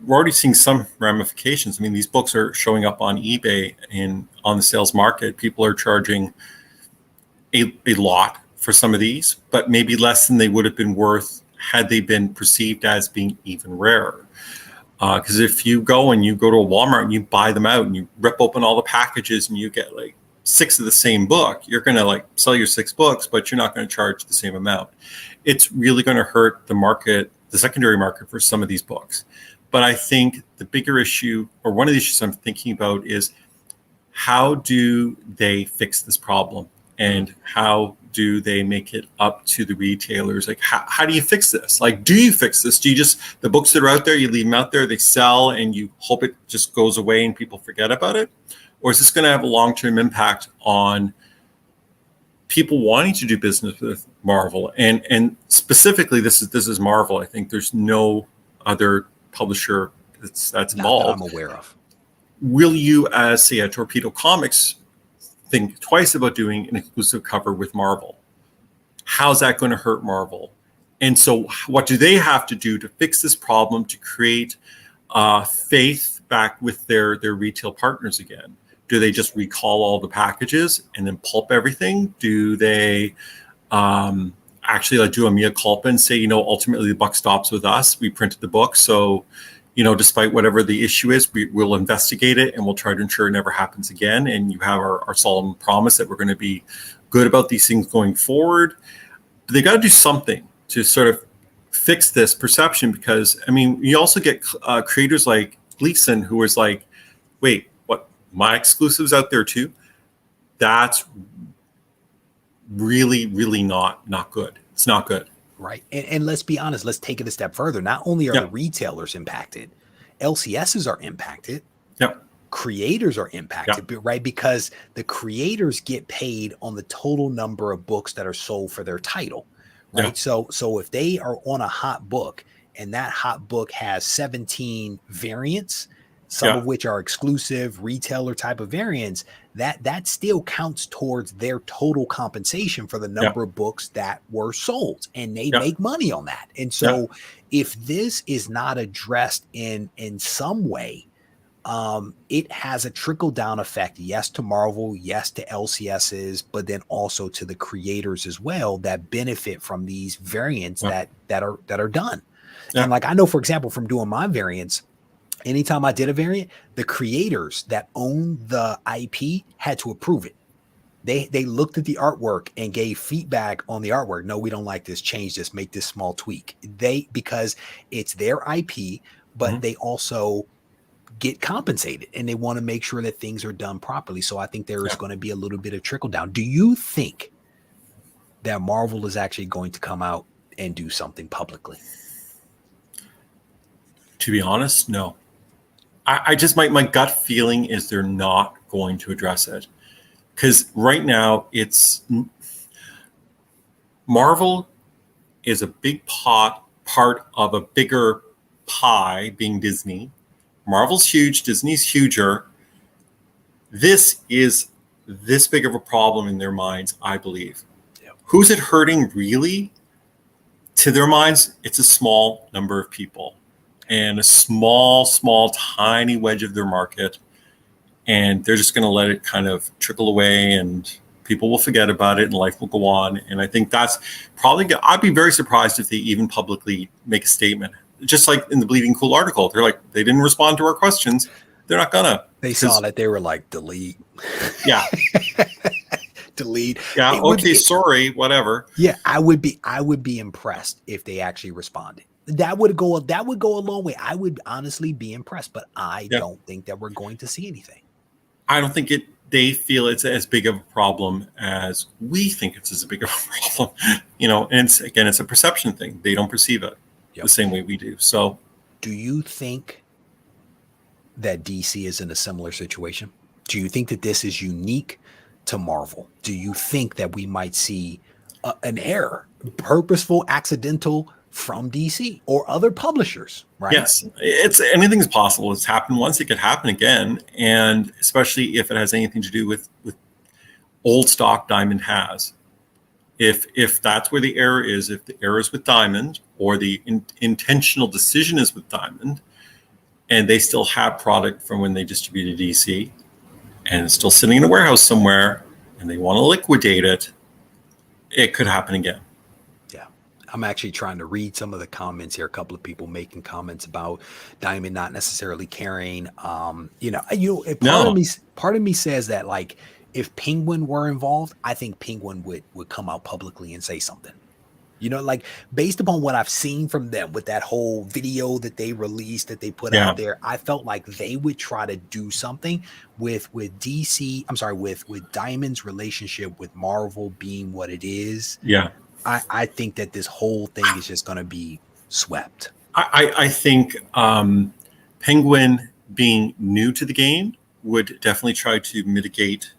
we're already seeing some ramifications. I mean, these books are showing up on eBay and on the sales market. People are charging a lot for some of these, but maybe less than they would have been worth had they been perceived as being even rarer. Because if you go to a Walmart and you buy them out and you rip open all the packages and you get like 6 of the same book, you're going to like sell your 6 books, but you're not going to charge the same amount. It's really going to hurt the market, the secondary market for some of these books. But I think the bigger issue, or one of the issues I'm thinking about, is how do they fix this problem? And how do they make it up to the retailers? Like, how do you fix this? Like, do you fix this? Do you just, the books that are out there, you leave them out there, they sell, and you hope it just goes away and people forget about it? Or is this going to have a long-term impact on people wanting to do business with Marvel? And specifically, this is Marvel. I think there's no other publisher that's involved. Not that I'm aware of. Will you, as say a Torpedo Comics, think twice about doing an exclusive cover with Marvel? How's that going to hurt Marvel? And so what do they have to do to fix this problem, to create faith back with their retail partners again? Do they just recall all the packages and then pulp everything? Do they actually do a mea culpa and say, ultimately the buck stops with us. We printed the book. So, despite whatever the issue is, we'll investigate it and we'll try to ensure it never happens again. And you have our solemn promise that we're going to be good about these things going forward. But they got to do something to sort of fix this perception, because, I mean, you also get creators like Gleason, who is like, wait, what? My exclusives out there too? That's really, really not good. It's not good. Right. And let's be honest, let's take it a step further. Not only are the retailers impacted, LCSs are impacted. Yep. Creators are impacted, right? Because the creators get paid on the total number of books that are sold for their title, right? So if they are on a hot book and that hot book has 17 variants, some of which are exclusive retailer type of variants, that still counts towards their total compensation for the number of books that were sold, and they make money on that. And so if this is not addressed in some way, it has a trickle down effect, yes, to Marvel, yes, to LCSs, but then also to the creators as well that benefit from these variants that are done. And like, I know, for example, from doing my variants, anytime I did a variant, the creators that own the IP had to approve it. They looked at the artwork and gave feedback on the artwork. No, we don't like this. Change this. Make this small tweak. Because it's their IP, but they also get compensated and they want to make sure that things are done properly. So I think there is going to be a little bit of trickle down. Do you think that Marvel is actually going to come out and do something publicly? To be honest, no. I just, my gut feeling is they're not going to address it. Because right now, Marvel is a big part of a bigger pie, being Disney. Marvel's huge, Disney's huger. This is this big of a problem in their minds, I believe. Yep. Who's it hurting really? To their minds, it's a small number of people and a small, tiny wedge of their market. And they're just going to let it kind of trickle away and people will forget about it and life will go on. And I think that's probably, I'd be very surprised if they even publicly make a statement. Just like in the Bleeding Cool article, they're like, they didn't respond to our questions. They're not gonna. They saw that, they were like, delete. Yeah. Delete. Yeah. Okay. Sorry. Whatever. Yeah. I would be impressed if they actually responded. That would go a long way. I would honestly be impressed, but I don't think that we're going to see anything. I don't think they feel it's as big of a problem as we think it's as big of a problem, and it's a perception thing. They don't perceive it the same way we do. So do you think that DC is in a similar situation? Do you think that this is unique to Marvel? Do you think that we might see an error, purposeful, accidental, from DC or other publishers, right? Yes, anything's possible. It's happened once, it could happen again. And especially if it has anything to do with old stock Diamond has. If that's where the error is, if the error is with Diamond or the intentional decision is with Diamond, and they still have product from when they distributed DC and it's still sitting in a warehouse somewhere and they want to liquidate it, it could happen again. Yeah. I'm actually trying to read some of the comments here. A couple of people making comments about Diamond not necessarily carrying, part of me says that, like, if Penguin were involved, I think Penguin would come out publicly and say something. Like, based upon what I've seen from them with that whole video that they released, that they put out there, I felt like they would try to do something with DC. I'm sorry, with Diamond's relationship with Marvel being what it is. Yeah. I think that this whole thing is just going to be swept. I think Penguin, being new to the game, would definitely try to mitigate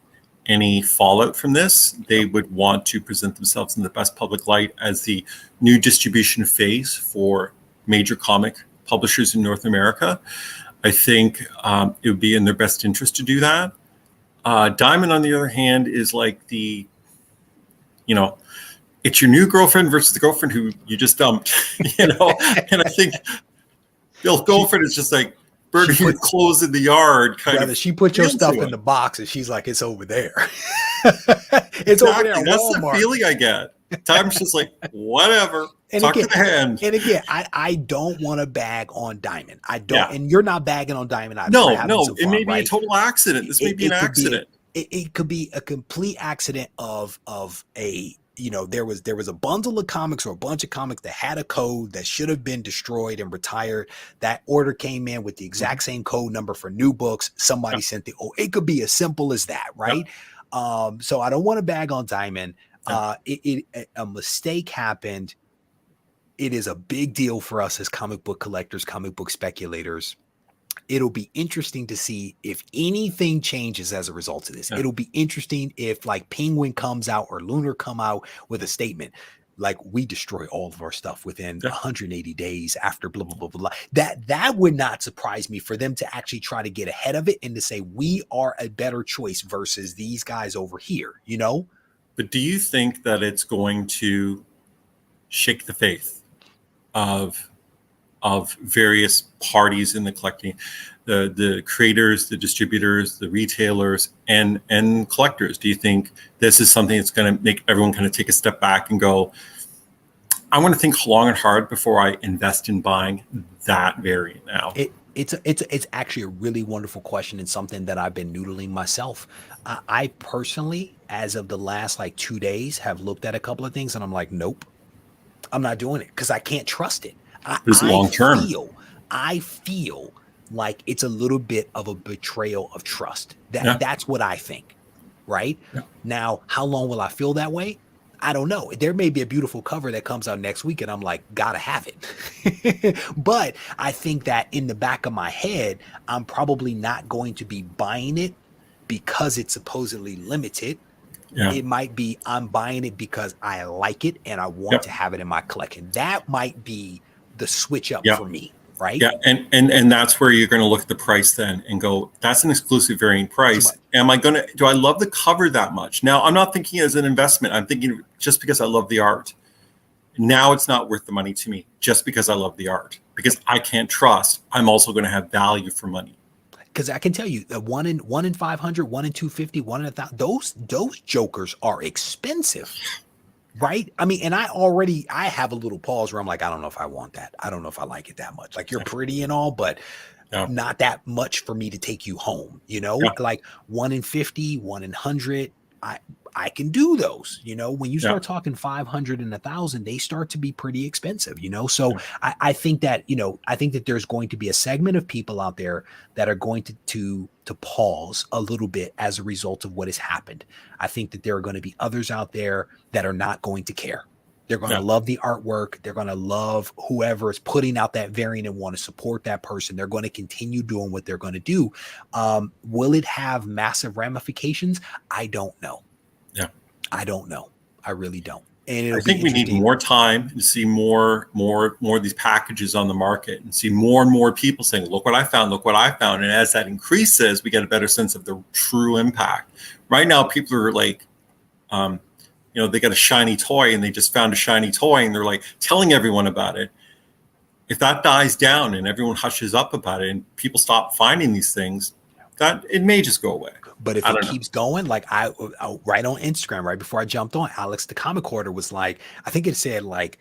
any fallout from this. They would want to present themselves in the best public light as the new distribution phase for major comic publishers in North America. I think it would be in their best interest to do that. Diamond, on the other hand, is like it's your new girlfriend versus the girlfriend who you just dumped, and I think Bill's girlfriend is just like, burning your clothes in the yard, she put your stuff in the box and she's like, it's over there. It's over there. That's Walmart. The feeling I get. Time's just like, whatever. Talk to the hand. And again, I don't want to bag on Diamond. I don't, and you're not bagging on Diamond. No, it may be a total accident. This may be an accident. It could be a complete accident of a. There was a bundle of comics or a bunch of comics that had a code that should have been destroyed and retired. That order came in with the exact same code number for new books. Somebody sent it could be as simple as that, right? So I don't want to bag on Diamond. A mistake happened. It is a big deal for us as comic book collectors, comic book speculators. It'll be interesting to see if anything changes as a result of this. It'll be interesting if, like, Penguin comes out or Lunar come out with a statement like, we destroy all of our stuff within 180 days after blah, blah, blah, blah. That would not surprise me for them to actually try to get ahead of it and to say, we are a better choice versus these guys over here, But do you think that it's going to shake the faith of various parties in the collecting, the creators, the distributors, the retailers, and collectors? Do you think this is something that's going to make everyone kind of take a step back and go, I want to think long and hard before I invest in buying that variant now. It's actually a really wonderful question and something that I've been noodling myself. I personally, as of the last like 2 days, have looked at a couple of things and I'm like, nope, I'm not doing it because I can't trust it. It's long term. I feel like it's a little bit of a betrayal of trust. That's what I think. Right now, how long will I feel that way? I don't know. There may be a beautiful cover that comes out next week and I'm like, gotta have it. But I think that in the back of my head, I'm probably not going to be buying it because it's supposedly limited. It might be I'm buying it because I like it and I want to have it in my collection. That might be the switch up for me. Right. Yeah. And that's where you're going to look at the price then and go, that's an exclusive variant price. Do I love the cover that much? Now, I'm not thinking as an investment. I'm thinking just because I love the art. Now it's not worth the money to me just because I love the art, because I can't trust I'm also going to have value for money. Because I can tell you that 1 in 500, 1 in 250, 1 in 1,000, those jokers are expensive. Right. I mean, and I have a little pause where I'm like, I don't know if I want that. I don't know if I like it that much. Like, you're pretty and all, but not that much for me to take you home. Like 1 in 50, 1 in 100. I can do those. When you start talking 500 and 1,000, they start to be pretty expensive. So I think that there's going to be a segment of people out there that are going to pause a little bit as a result of what has happened. I think that there are going to be others out there that are not going to care. They're going to love the artwork. They're going to love whoever is putting out that variant and want to support that person. They're going to continue doing what they're going to do. Will it have massive ramifications? I don't know. I don't know. I really don't. And I think we need more time to see more of these packages on the market and see more and more people saying, look what I found, look what I found. And as that increases, we get a better sense of the true impact. Right now, people are like, they got a shiny toy and they just found a shiny toy and they're like telling everyone about it. If that dies down and everyone hushes up about it and people stop finding these things, that it may just go away. But if it keeps going, like I right on Instagram, right before I jumped on, Alex, the comic hoarder was like, I think it said like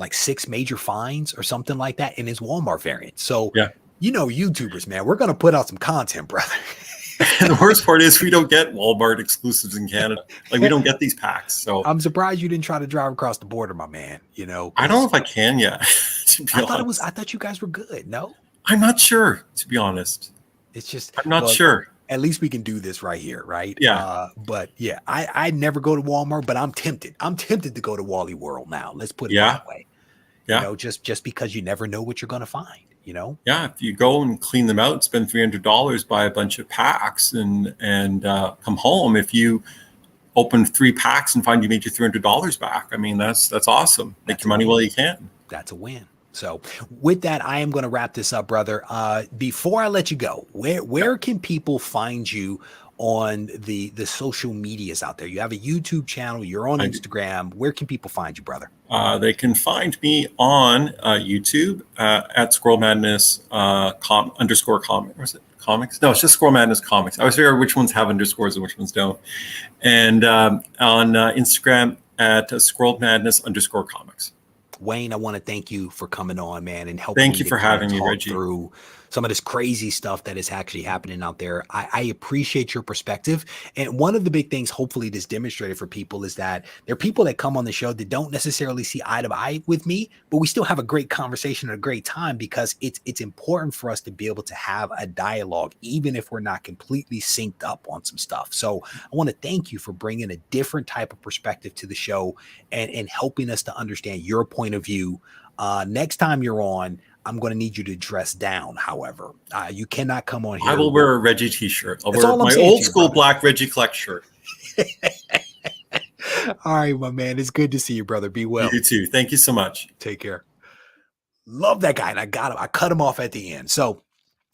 6 major finds or something like that in his Walmart variant. So, YouTubers, man, we're going to put out some content, brother. And the worst part is we don't get Wal-Mart exclusives in Canada. Like, we don't get these packs. So I'm surprised you didn't try to drive across the border, my man. I don't know if I can yet. I thought you guys were good. No, I'm not sure, to be honest. It's just, I'm not sure. At least we can do this right here, right? Yeah. But yeah, I never go to Walmart, but I'm tempted. I'm tempted to go to Wally World now. Let's put it that way. Yeah. Just because you never know what you're going to find. Yeah. If you go and clean them out, spend $300, buy a bunch of packs, and come home. If you open 3 packs and find you made your $300 back, I mean that's awesome. Make your money while you can. That's a win. So with that, I am going to wrap this up, brother. Before I let you go, where can people find you on the social medias out there? You have a YouTube channel. You're on Instagram. Where can people find you, brother? They can find me on YouTube at Squirrel Madness _ comic. Or is it comics? No, it's just Squirrel Madness Comics. I always figure which ones have underscores and which ones don't. And on Instagram at Squirrel Madness _ comics. Wayne, I want to thank you for coming on, man, and helping. Thank you for having me, Regie. Through some of this crazy stuff that is actually happening out there. I appreciate your perspective. And one of the big things, hopefully this demonstrated for people, is that there are people that come on the show that don't necessarily see eye to eye with me, but we still have a great conversation and a great time, because it's important for us to be able to have a dialogue, even if we're not completely synced up on some stuff. So I want to thank you for bringing a different type of perspective to the show and helping us to understand your point of view. Next time you're on, I'm going to need you to dress down. However, you cannot come on here. I will wear a Regie t-shirt. I'll wear my old school black Regie Collect shirt. All right, my man. It's good to see you, brother. Be well. You too. Thank you so much. Take care. Love that guy. And I got him. I cut him off at the end. So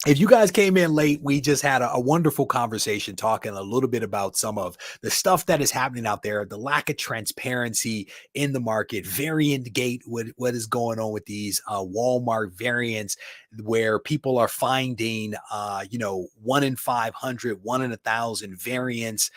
If you guys came in late, we just had a wonderful conversation talking a little bit about some of the stuff that is happening out there, the lack of transparency in the market, variant gate, what is going on with these Walmart variants, where people are finding, 1 in 500, 1 in 1,000 variants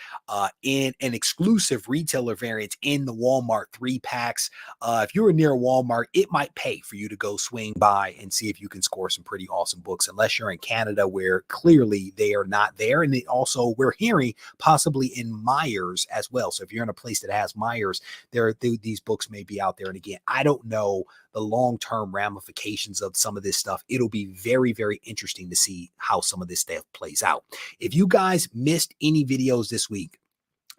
in an exclusive retailer variants in the Walmart 3-packs. If you're near Walmart, it might pay for you to go swing by and see if you can score some pretty awesome books, unless you're in Canada, where clearly they are not there. And also, we're hearing possibly in Myers as well. So if you're in a place that has Myers, these books may be out there. And again, I don't know the long-term ramifications of some of this stuff. It'll be very, very interesting to see how some of this stuff plays out. If you guys missed any videos this week,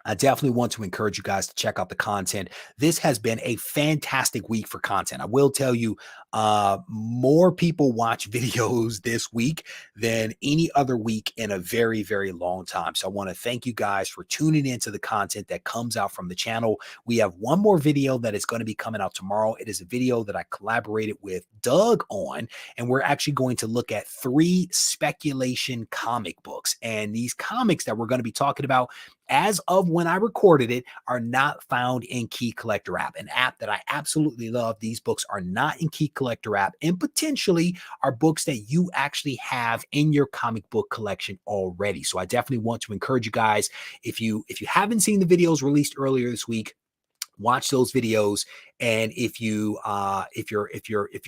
I definitely want to encourage you guys to check out the content. This has been a fantastic week for content. I will tell you, more people watch videos this week than any other week in a very, very long time. So I want to thank you guys for tuning into the content that comes out from the channel. We have one more video that is going to be coming out tomorrow. It is a video that I collaborated with Doug on, and we're actually going to look at 3 speculation comic books. And these comics that we're going to be talking about, as of when I recorded it, are not found in Key Collector app, an app that I absolutely love. These books are not in Key Collector app, and potentially are books that you actually have in your comic book collection already. So I definitely want to encourage you guys, if you haven't seen the videos released earlier this week, watch those videos. And if you're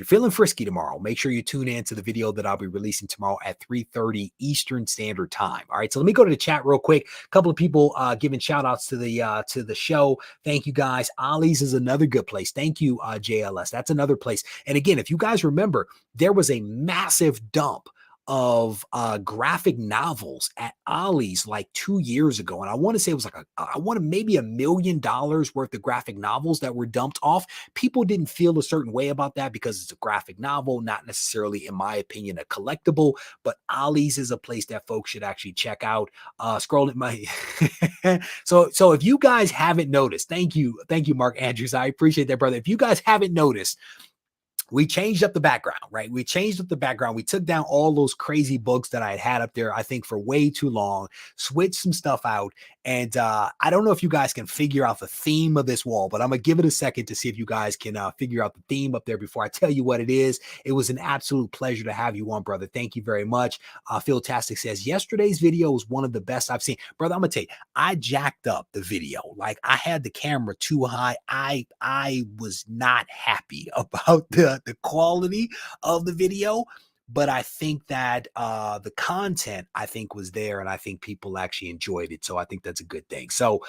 feeling frisky tomorrow, make sure you tune in to the video that I'll be releasing tomorrow at 3:30 Eastern Standard Time. All right, so let me go to the chat real quick. A couple of people giving shout outs to the show. Thank you guys. Ollie's is another good place. Thank you, JLS. That's another place. And again, if you guys remember, there was a massive dump of graphic novels at Ollie's like 2 years ago. And I want to say it was like maybe $1 million worth of graphic novels that were dumped off. People didn't feel a certain way about that because it's a graphic novel, not necessarily, in my opinion, a collectible, but Ollie's is a place that folks should actually check out. Scrolling my so if you guys haven't noticed, thank you, Mark Andrews. I appreciate that, brother. If you guys haven't noticed, we changed up the background, right? We changed up the background. We took down all those crazy books that I had up there, I think, for way too long, switched some stuff out. And I don't know if you guys can figure out the theme of this wall, but I'm going to give it a second to see if you guys can figure out the theme up there before I tell you what it is. It was an absolute pleasure to have you on, brother. Thank you very much. Phil-tastic says, yesterday's video was one of the best I've seen. Brother, I'm going to tell you, I jacked up the video. Like, I had the camera too high. I was not happy about the quality of the video, but I think that the content, I think, was there, and I think people actually enjoyed it. So I think that's a good thing. So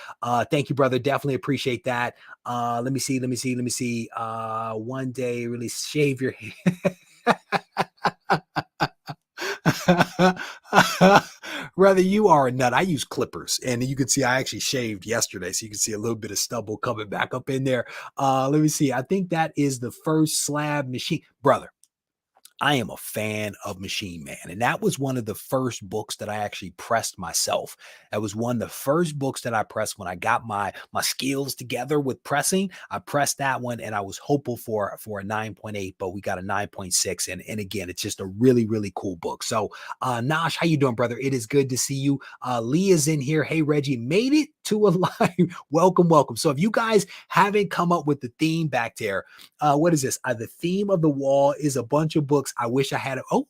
thank you, brother. Definitely appreciate that. Let me see. One day really shave your hair. Rather, you are a nut. I use clippers, and you can see I actually shaved yesterday, so you can see a little bit of stubble coming back up in there. Let me see. I think that is the first slab machine, brother. I am a fan of Machine Man, and that was one of the first books that I actually pressed myself. That was one of the first books that I pressed when I got my skills together with pressing. I pressed that one, and I was hopeful for a 9.8, but we got a 9.6. And again, it's just a really, really cool book. So Nash, how you doing, brother? It is good to see you. Lee is in here. Hey, Reggie, made it to a live. Welcome. So if you guys haven't come up with the theme back there, what is this? The theme of the wall is a bunch of books. I wish I had it. Oh,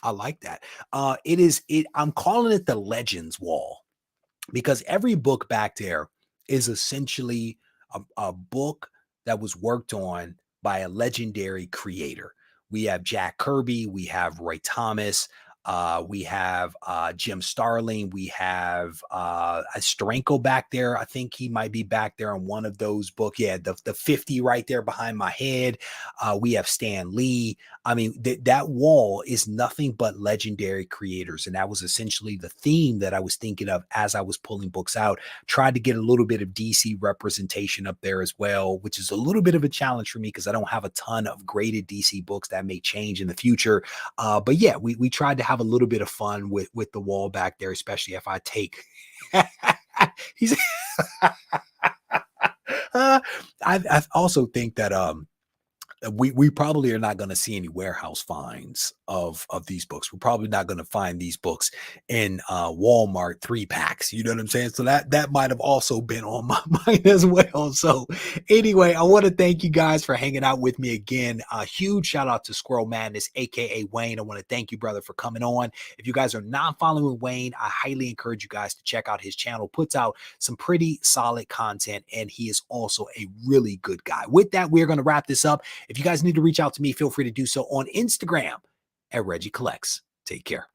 I like that. I'm calling it the Legends Wall, because every book back there is essentially a book that was worked on by a legendary creator. We have Jack Kirby, we have Roy Thomas, we have Jim Starling, we have Steranko back there. I think he might be back there on one of those books. Yeah, the 50 right there behind my head. We have Stan Lee. I mean, that wall is nothing but legendary creators. And that was essentially the theme that I was thinking of as I was pulling books out. Tried to get a little bit of DC representation up there as well, which is a little bit of a challenge for me because I don't have a ton of graded DC books. That may change in the future. But yeah, we tried to have a little bit of fun with the wall back there, especially if I take he's I also think that we probably are not going to see any warehouse finds of these books. We're probably not going to find these books in Walmart 3-packs. You know what I'm saying? So that might have also been on my mind as well. So anyway, I want to thank you guys for hanging out with me again. A huge shout out to Squirrel Madness, aka Wayne. I want to thank you, brother, for coming on. If you guys are not following Wayne, I highly encourage you guys to check out his channel. Puts out some pretty solid content, and he is also a really good guy. With that, we're going to wrap this up. If you guys need to reach out to me, feel free to do so on Instagram at Regie Collects. Take care.